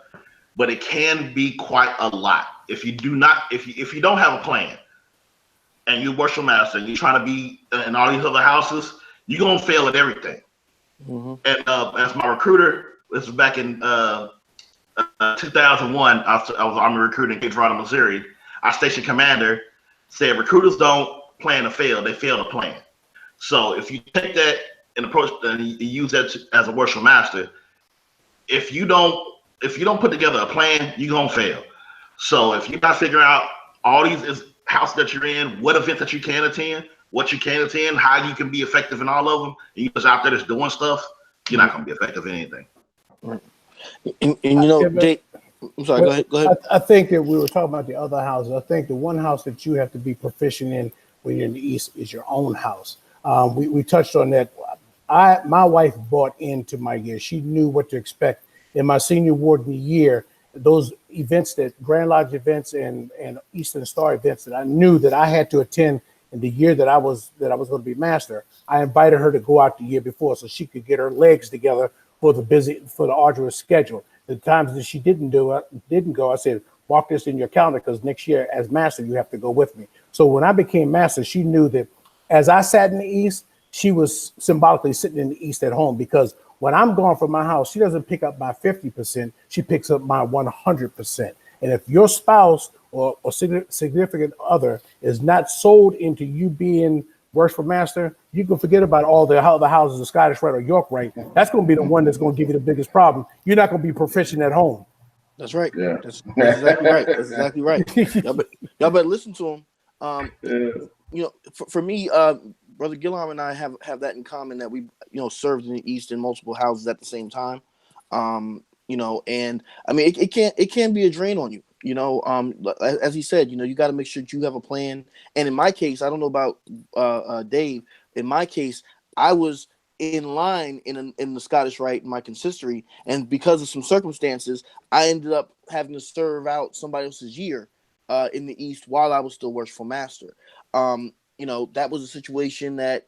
but it can be quite a lot if you do not, if you don't have a plan, and you worship master, and you're trying to be in all these other houses, you're gonna fail at everything. Mm-hmm. And as my recruiter, this was back in 2001. I was Army recruiter in Cape Girardeau, Missouri. Our station commander said recruiters don't plan to fail; they fail to plan. So if you take that and approach and you use that as a worship master, if you don't put together a plan, you're gonna fail. So if you're not figuring out all these houses that you're in, what events that you can attend, what you can attend, how you can be effective in all of them, and you just out there just doing stuff, you're not gonna be effective in anything. Right. And you know, Dave, I'm sorry, go ahead. I think that we were talking about the other houses. I think the one house that you have to be proficient in when you're in the East is your own house. We touched on that. My wife bought into my year. She knew what to expect. In my senior warden year, those events, that Grand Lodge events and Eastern Star events that I knew that I had to attend in the year that I was going to be master, I invited her to go out the year before so she could get her legs together for the arduous schedule. The times that she didn't go, I said, mark this in your calendar because next year as master, you have to go with me. So when I became master, she knew that as I sat in the East, she was symbolically sitting in the East at home, because when I'm gone from my house, she doesn't pick up my 50%, she picks up my 100%. And if your spouse or significant other is not sold into you being worshipful master, you can forget about all the houses of Scottish Rite or York Rite. That's going to be the one that's going to give you the biggest problem. You're not going to be proficient at home. That's right. Yeah. That's exactly right. That's exactly right. Y'all better listen to him. You know, for me, Brother Gillarm and I have that in common, that we, served in the East in multiple houses at the same time. And I mean, it can be a drain on you. As he said, you got to make sure that you have a plan. And in my case, I don't know about Dave. In my case, I was in line in the Scottish Rite in my consistory, and because of some circumstances, I ended up having to serve out somebody else's year in the East while I was still worshipful master. That was a situation that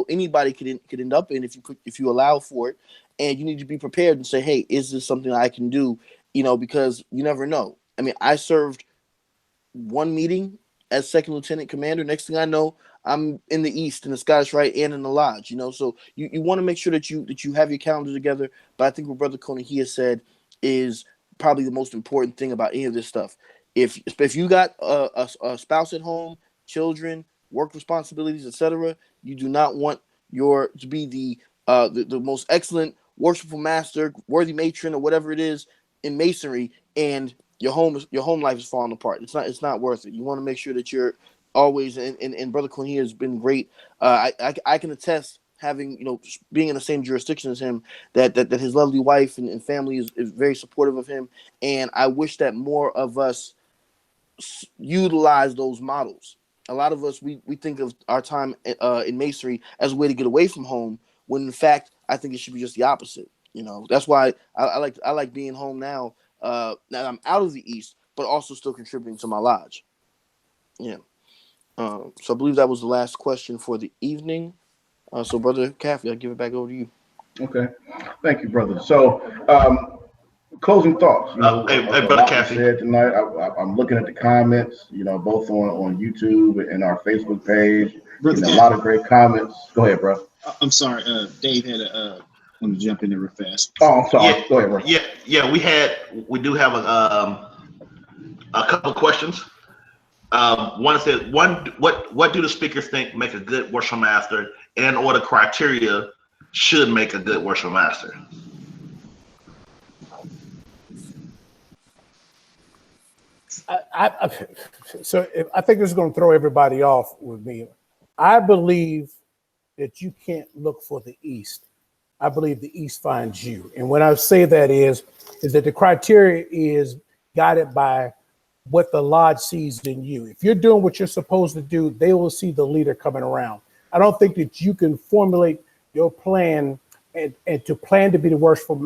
anybody could end up in if you allow for it, and you need to be prepared and say, hey, is this something I can do? Because you never know. I mean, I served one meeting as second lieutenant commander. Next thing I know, I'm in the East in the Scottish Rite and in the lodge. So you want to make sure that you have your calendar together. But I think what Brother Coney has said is probably the most important thing about any of this stuff. If you got a spouse at home, children, work responsibilities, etc., you do not want to be the most excellent worshipful master, worthy matron, or whatever it is in Masonry, and your home life is falling apart. It's not worth it. You want to make sure that you're always, and Brother Coney has been great. I can attest, having being in the same jurisdiction as him, that his lovely wife and family is very supportive of him, and I wish that more of us utilize those models. A lot of us, we think of our time in Masonry as a way to get away from home, when in fact I think it should be just the opposite. That's why I like being home now. Now I'm out of the East, but also still contributing to my lodge. Yeah. So I believe that was the last question for the evening. So Brother Caffey, I'll give it back over to you. Okay. Thank you, brother. So closing thoughts. Hey, Brother Caffey. Said tonight. I'm looking at the comments, both on YouTube and our Facebook page. A lot of great comments. Go ahead, bro. I'm sorry. Dave had want to jump in there real fast. Oh, I'm sorry. Yeah, go ahead, bro. Yeah. We do have a couple of questions. One said, what do the speakers think make a good worship master, and what criteria should make a good worship master? I think this is going to throw everybody off with me. I believe that you can't look for the East. I believe the East finds you. And when I say that is that the criteria is guided by what the lodge sees in you. If you're doing what you're supposed to do, they will see the leader coming around. I don't think that you can formulate your plan and to plan to be the worshipful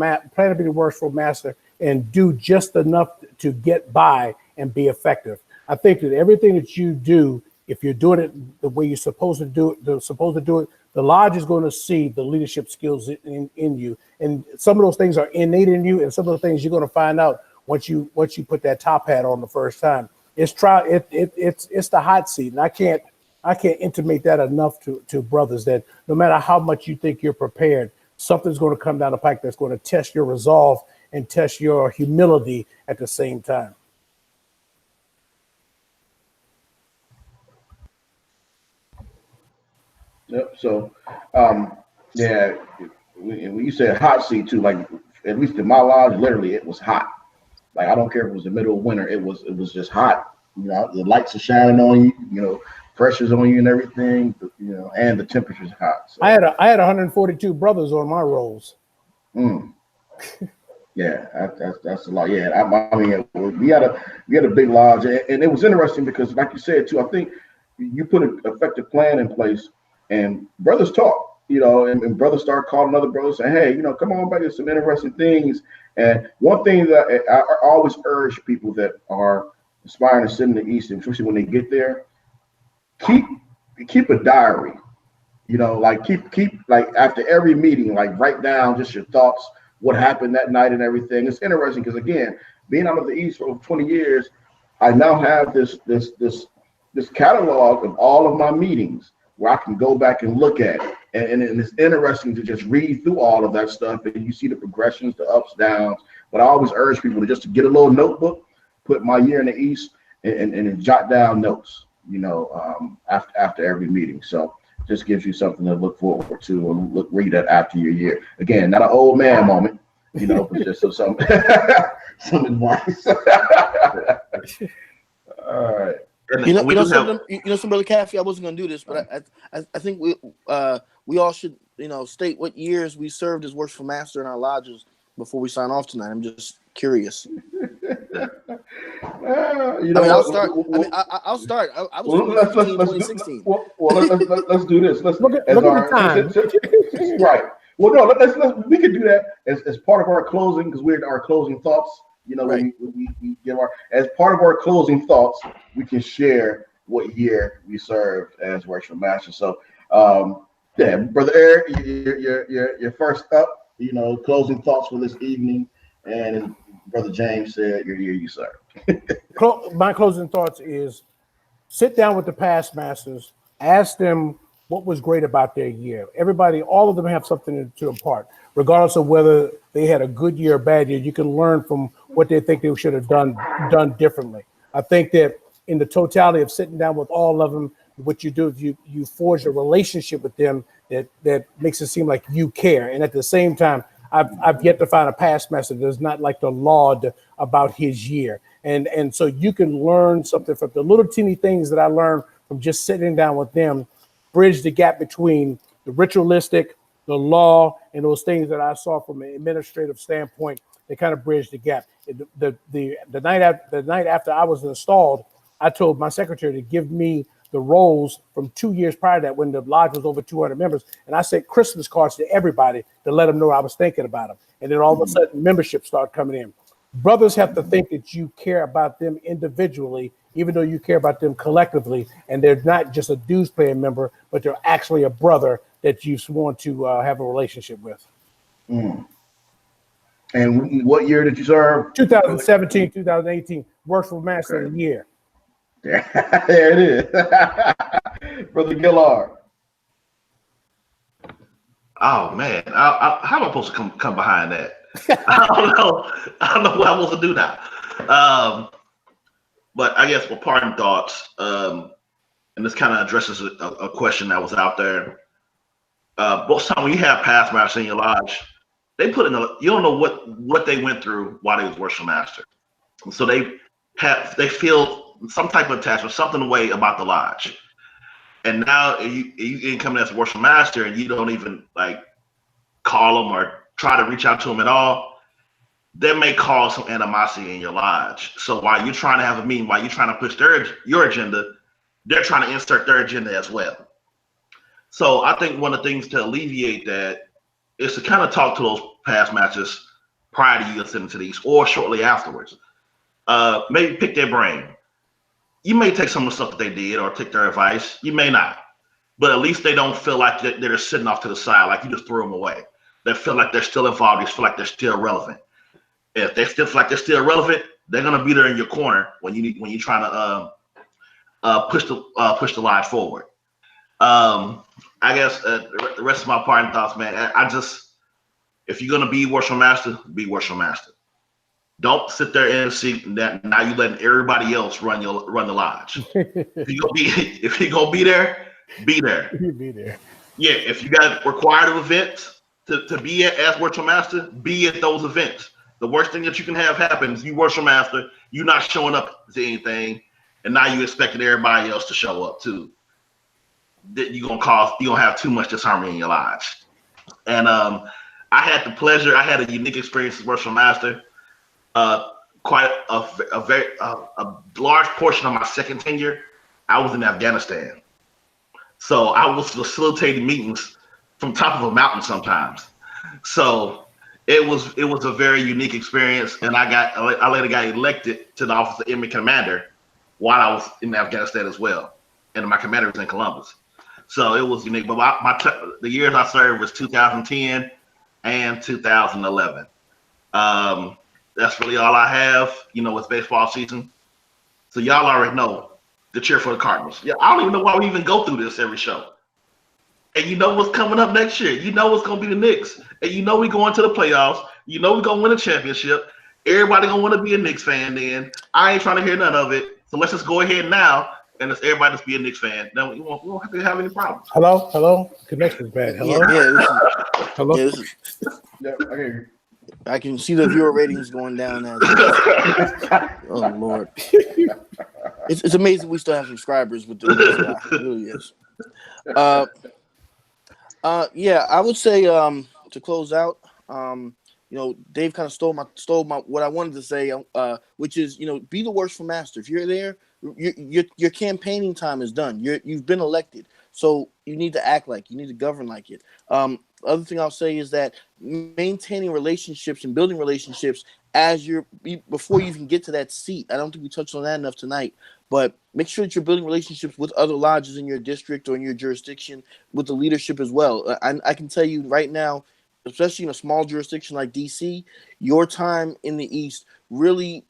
master and do just enough to get by and be effective. I think that everything that you do, if you're doing it the way you're supposed to do it, the lodge is going to see the leadership skills in you. And some of those things are innate in you, and some of the things you're going to find out once you put that top hat on the first time. It's the hot seat, and I can't intimate that enough to brothers that no matter how much you think you're prepared, something's going to come down the pike that's going to test your resolve and test your humility at the same time. Yep. So, yeah, when you said hot seat too, like at least in my lodge, literally it was hot. Like I don't care if it was the middle of winter, it was just hot. You know, the lights are shining on you. You know, pressure's on you and everything. You know, and the temperature's hot. So. I had 142 brothers on my rolls. Yeah, that's a lot. Yeah, I mean, we had a big lodge, and it was interesting because, like you said too, I think you put an effective plan in place, and brothers talk, you know, and brothers start calling other brothers, saying, "Hey, you know, come on back. There's some interesting things." And one thing that I always urge people that are aspiring to sit in the East, especially when they get there, keep a diary. You know, like keep like after every meeting, like write down just your thoughts, what happened that night and everything. It's interesting because again, being out of the East for over 20 years, I now have this catalog of all of my meetings where I can go back and look at it. And it's interesting to just read through all of that stuff and you see the progressions, the ups, downs. But I always urge people to get a little notebook, put my year in the East and jot down notes, you know, after every meeting. So just gives you something to look forward to and read that after your year. Again, not an old man moment, you know, but just some advice. All right. You know, some brother Caffey, I wasn't going to do this, but I think we all should, you know, state what years we served as worshipful master in our lodges before we sign off tonight. I'm just curious. I'll start. I'll start. I was 2016. Let's do this. Let's look at the time. Right. Well, no, we can do that as part of our closing because we're our closing thoughts. You know, right. we give as part of our closing thoughts, we can share what year we served as worshipful master. So, yeah, Brother Eric, you're first up. You know, closing thoughts for this evening, and as Brother James said, your year you served. My closing thoughts is sit down with the past masters, ask them what was great about their year. Everybody, all of them have something to impart, regardless of whether they had a good year or bad year. You can learn from what they think they should have done differently. I think that in the totality of sitting down with all of them, what you do is you forge a relationship with them that makes it seem like you care. And at the same time, I've yet to find a past master that does not like to laud about his year. And so you can learn something from the little teeny things that I learned from just sitting down with them, bridge the gap between the ritualistic, the law, and those things that I saw from an administrative standpoint. They kind of bridge the gap. The night after I was installed, I told my secretary to give me the roles from 2 years prior to that when the lodge was over 200 members. And I sent Christmas cards to everybody to let them know I was thinking about them. And then all of a sudden membership started coming in. Brothers have to think that you care about them individually, even though you care about them collectively. And they're not just a dues paying member, but they're actually a brother that you've sworn to have a relationship with. And what year did you serve? 2017, 2018, worshipful master of the year. There it is. Brother Gillard. Oh man, how am I supposed to come behind that? I don't know what I'm supposed to do now. But I guess for parting thoughts, and this kind of addresses a question that was out there. Most time when you have past masters in your lodge, they put in you don't know what they went through while they was worshipful master, so they feel some type of attachment, something away about the lodge. And now you come as a worshipful master and you don't even like call them or try to reach out to them at all. That may cause some animosity in your lodge. So while you're trying to have a meeting, while you're trying to push your agenda, they're trying to insert their agenda as well. So I think one of the things to alleviate that is to kind of talk to those past masters prior to you ascending to these or shortly afterwards. Maybe pick their brain. You may take some of the stuff that they did or take their advice. You may not. But at least they don't feel like they're sitting off to the side, like you just threw them away. They feel like they're still involved. They feel like they're still relevant. If they still feel like they're still relevant, they're gonna be there in your corner when you're trying to push the line forward. I guess the rest of my parting thoughts, man. If you're gonna be worship master, be worship master. Don't sit there and see that now you letting everybody else run the lodge. If you're gonna be there, be there. Be there. Yeah, if you got required events to be at as worship master, be at those events. The worst thing that you can have happen is you worship master, you not showing up to anything, and now you expecting everybody else to show up too. You're gonna have too much disharmony in your lodge. And I had a unique experience as worship master. Quite a large portion of my second tenure, I was in Afghanistan. So I was facilitating meetings from top of a mountain sometimes. So it was a very unique experience, and I later got elected to the office of Enemy Commander while I was in Afghanistan as well, and my commander was in Columbus. So it was unique. But the years I served was 2010 and 2011. That's really all I have. With baseball season. So y'all already know the cheer for the Cardinals. Yeah, I don't even know why we even go through this every show. And you know what's coming up next year. You know what's going to be the Knicks. And you know we're going to the playoffs. You know we're going to win a championship. Everybody going to want to be a Knicks fan then. I ain't trying to hear none of it. So let's just go ahead now and let's everybody just be a Knicks fan. Then we won't have to have any problems. Hello? Connection's bad. Hello? Hello? Yeah, I hear you. I can see the viewer ratings going down. Oh, Lord. It's amazing we still have subscribers with this guy. It really is. Yeah, I would say to close out, Dave kind of stole my what I wanted to say, which is, be the worshipful master. If you're there, your campaigning time is done. You've been elected, so you need to act like, you need to govern like it. Other thing I'll say is that maintaining relationships and building relationships before you even get to that seat. I don't think we touched on that enough tonight, but make sure that you're building relationships with other lodges in your district or in your jurisdiction, with the leadership as well. I can tell you right now, especially in a small jurisdiction like DC, your time in the East really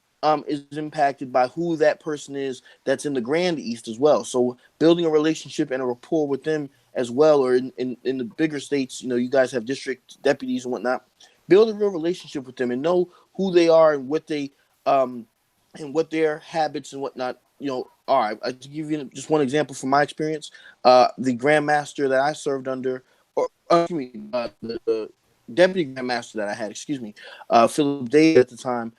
is impacted by who that person is that's in the Grand East as well. So building a relationship and a rapport with them as well, or in the bigger states, you guys have district deputies and whatnot. Build a real relationship with them and know who they are and what they and what their habits and whatnot are. I to give you just one example from my experience, the Grand Master that I served under, the Deputy Grand Master that I had, Philip Day at the time,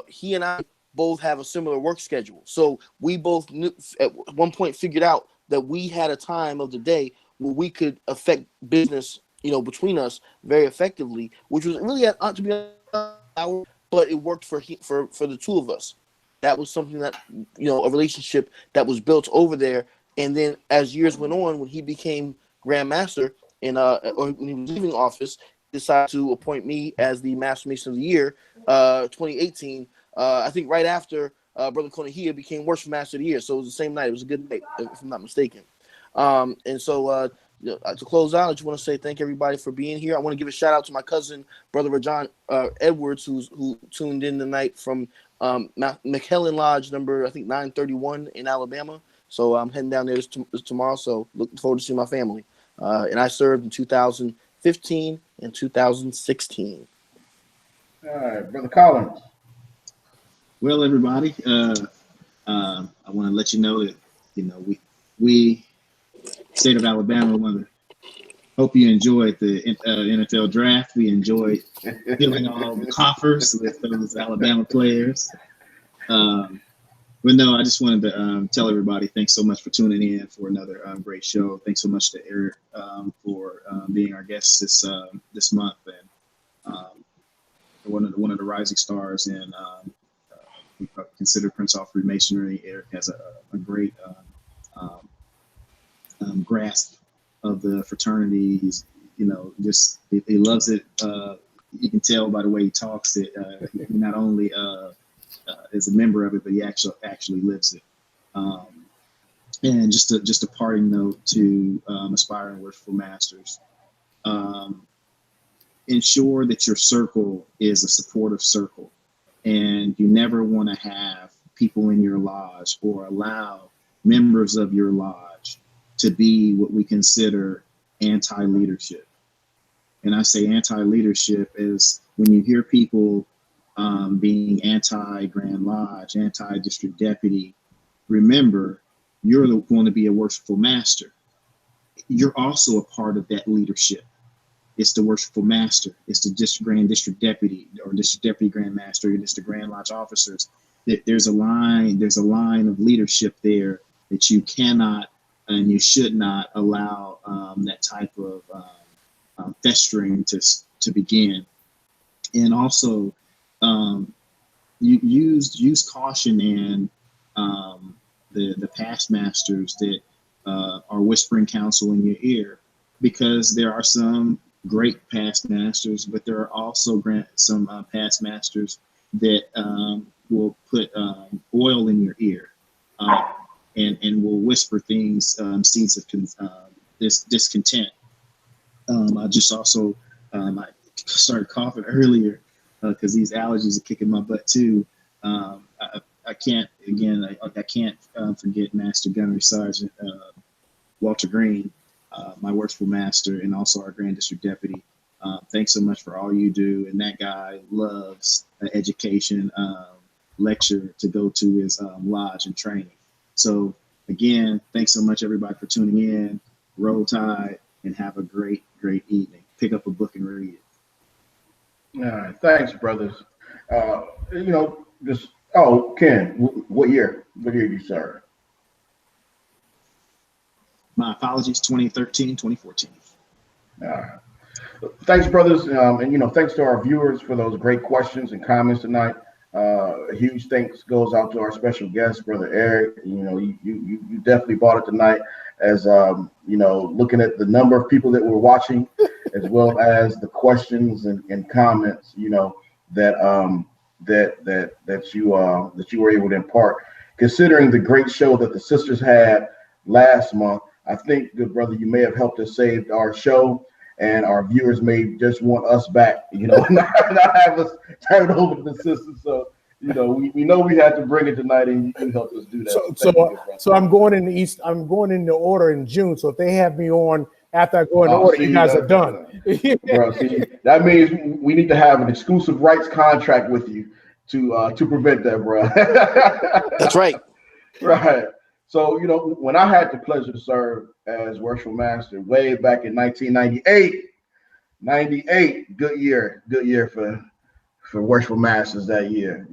he and I both have a similar work schedule. So we both knew, at one point figured out that we had a time of the day where we could affect business, between us very effectively, which was really to be honest, but it worked for the two of us. That was something that, a relationship that was built over there. And then as years went on, when he became Grand Master or when he was leaving office, decided to appoint me as the Master Mason of the Year, 2018. I think right after Brother Konahia became Worship Master of the Year. So it was the same night. It was a good night, if I'm not mistaken. And so to close out, I just want to say thank everybody for being here. I want to give a shout out to my cousin, Brother Rajon Edwards, who tuned in tonight from McHelen Lodge number, I think, 931 in Alabama. So I'm heading down there this tomorrow. So looking forward to seeing my family. And I served in 2015 and 2016. All right, Brother Collins. Well, everybody, I want to let you know that, we state of Alabama want to hope you enjoyed the NFL draft. We enjoyed filling all the coffers with those Alabama players. But no, I just wanted to tell everybody thanks so much for tuning in for another great show. Thanks so much to Eric for being our guest this month, and one of the rising stars. And we consider Prince All Freemasonry. Eric has a great grasp of the fraternity. He's just he loves it. You can tell by the way he talks that he not only is a member of it, but he actually lives it. And just a parting note to aspiring worshipful masters: ensure that your circle is a supportive circle. And you never want to have people in your lodge or allow members of your lodge to be what we consider anti-leadership. And I say anti-leadership is when you hear people being anti-Grand Lodge, anti-district deputy, remember, you're going to be a worshipful master. You're also a part of that leadership. It's the worshipful master. It's the grand district deputy or district deputy grand master. It's the Grand Lodge officers. There's a line of leadership there that you cannot and you should not allow that type of festering to begin. And also, you use caution in the past masters that are whispering counsel in your ear, because there are some great past masters, but there are also some past masters that will put oil in your ear and will whisper things, seeds of discontent. I just also I started coughing earlier because these allergies are kicking my butt too. I can't forget Master Gunnery Sergeant Walter Green, my worshipful master, and also our Grand District Deputy. Thanks so much for all you do. And that guy loves education lecture to go to his lodge and training. So again, thanks so much everybody for tuning in. Roll Tide and have a great evening. Pick up a book and read it. All right, thanks, brothers. Ken, what year did you serve? My apologies, 2013, 2014. All right. Thanks, brothers, and thanks to our viewers for those great questions and comments tonight. A huge thanks goes out to our special guest, Brother Eric. You definitely bought it tonight, as looking at the number of people that were watching, as well as the questions and comments, that you were able to impart. Considering the great show that the sisters had last month, I think, good brother, you may have helped us save our show, and our viewers may just want us back, not have us turn it over to the sisters. So, we know we had to bring it tonight, and you helped us do that. So I'm going in the East. I'm going in the order in June. So if they have me on after I go in the order, you guys are done. Bro, see, that means we need to have an exclusive rights contract with you to prevent that, bro. That's right. Right. So, when I had the pleasure to serve as worshipful master way back in 1998, good year for worshipful masters that year.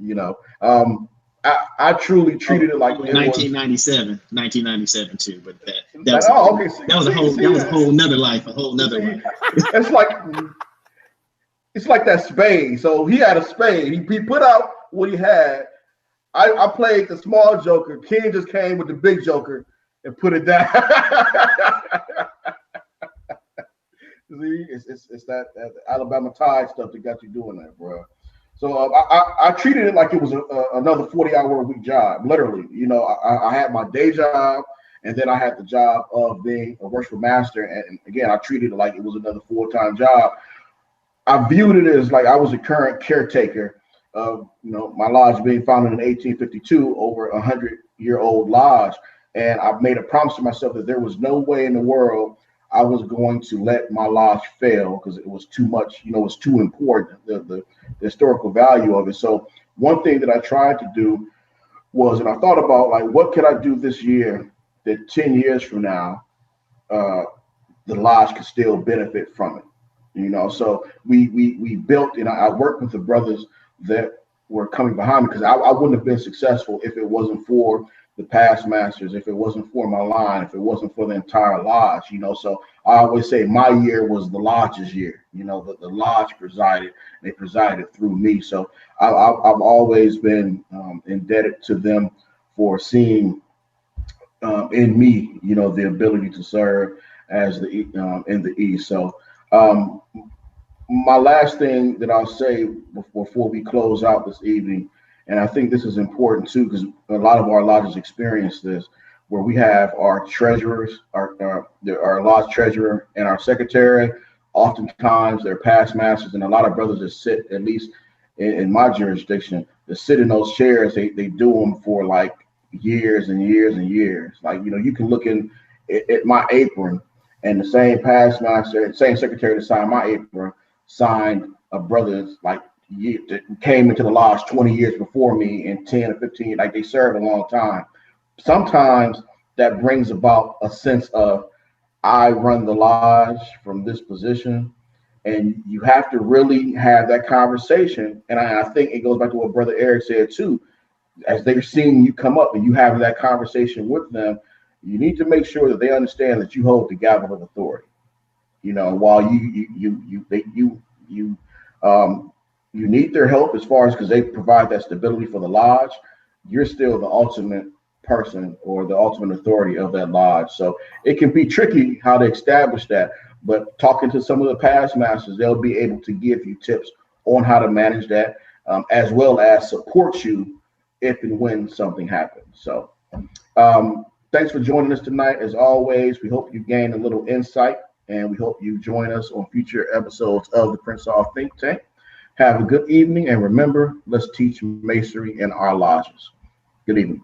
I truly treated it like 1997 too, but that was a whole nother life, It's like that spade. So he had a spade. He put out what he had. I played the small joker. King just came with the big joker and put it down. See, it's that Alabama Tide stuff that got you doing that, bro. So I treated it like it was another 40-hour-a-week job, literally. I had my day job, and then I had the job of being a worshipful master. And again, I treated it like it was another full-time job. I viewed it as like I was a current caretaker of, my lodge being founded in 1852, over 100-year-old lodge. And I've made a promise to myself that there was no way in the world I was going to let my lodge fail, because it was too much, it was too important, the historical value of it. So one thing that I tried to do was, and I thought about, like, what could I do this year that 10 years from now, the lodge could still benefit from it. So we built, I worked with the brothers that were coming behind me, because I wouldn't have been successful if it wasn't for the past masters, if it wasn't for my line, if it wasn't for the entire lodge. So I always say my year was the lodge's year. The lodge presided, they presided through me. So I've always been indebted to them for seeing in me, the ability to serve as the in the East. So my last thing that I'll say before we close out this evening, and I think this is important too, because a lot of our lodges experience this, where we have our treasurers, our lodge treasurer and our secretary. Oftentimes they're past masters, and a lot of brothers that sit at least in my jurisdiction to sit in those chairs. They do them for like years and years and years. Like, you can look at my apron, and the same past master, same secretary that signed my apron signed a brother's like that came into the lodge 20 years before me, and 10 or 15, like they served a long time. Sometimes that brings about a sense of, I run the lodge from this position, and you have to really have that conversation. And I think it goes back to what Brother Eric said too. As they're seeing you come up and you have that conversation with them, you need to make sure that they understand that you hold the gavel of authority. While you need their help as far as, because they provide that stability for the lodge, you're still the ultimate person or the ultimate authority of that lodge. So it can be tricky how to establish that, but talking to some of the past masters, they'll be able to give you tips on how to manage that, as well as support you if and when something happens. So thanks for joining us tonight. As always, we hope you gain a little insight, and we hope you join us on future episodes of the Prince Hall Think Tank. Have a good evening, and remember, let's teach Masonry in our lodges. Good evening.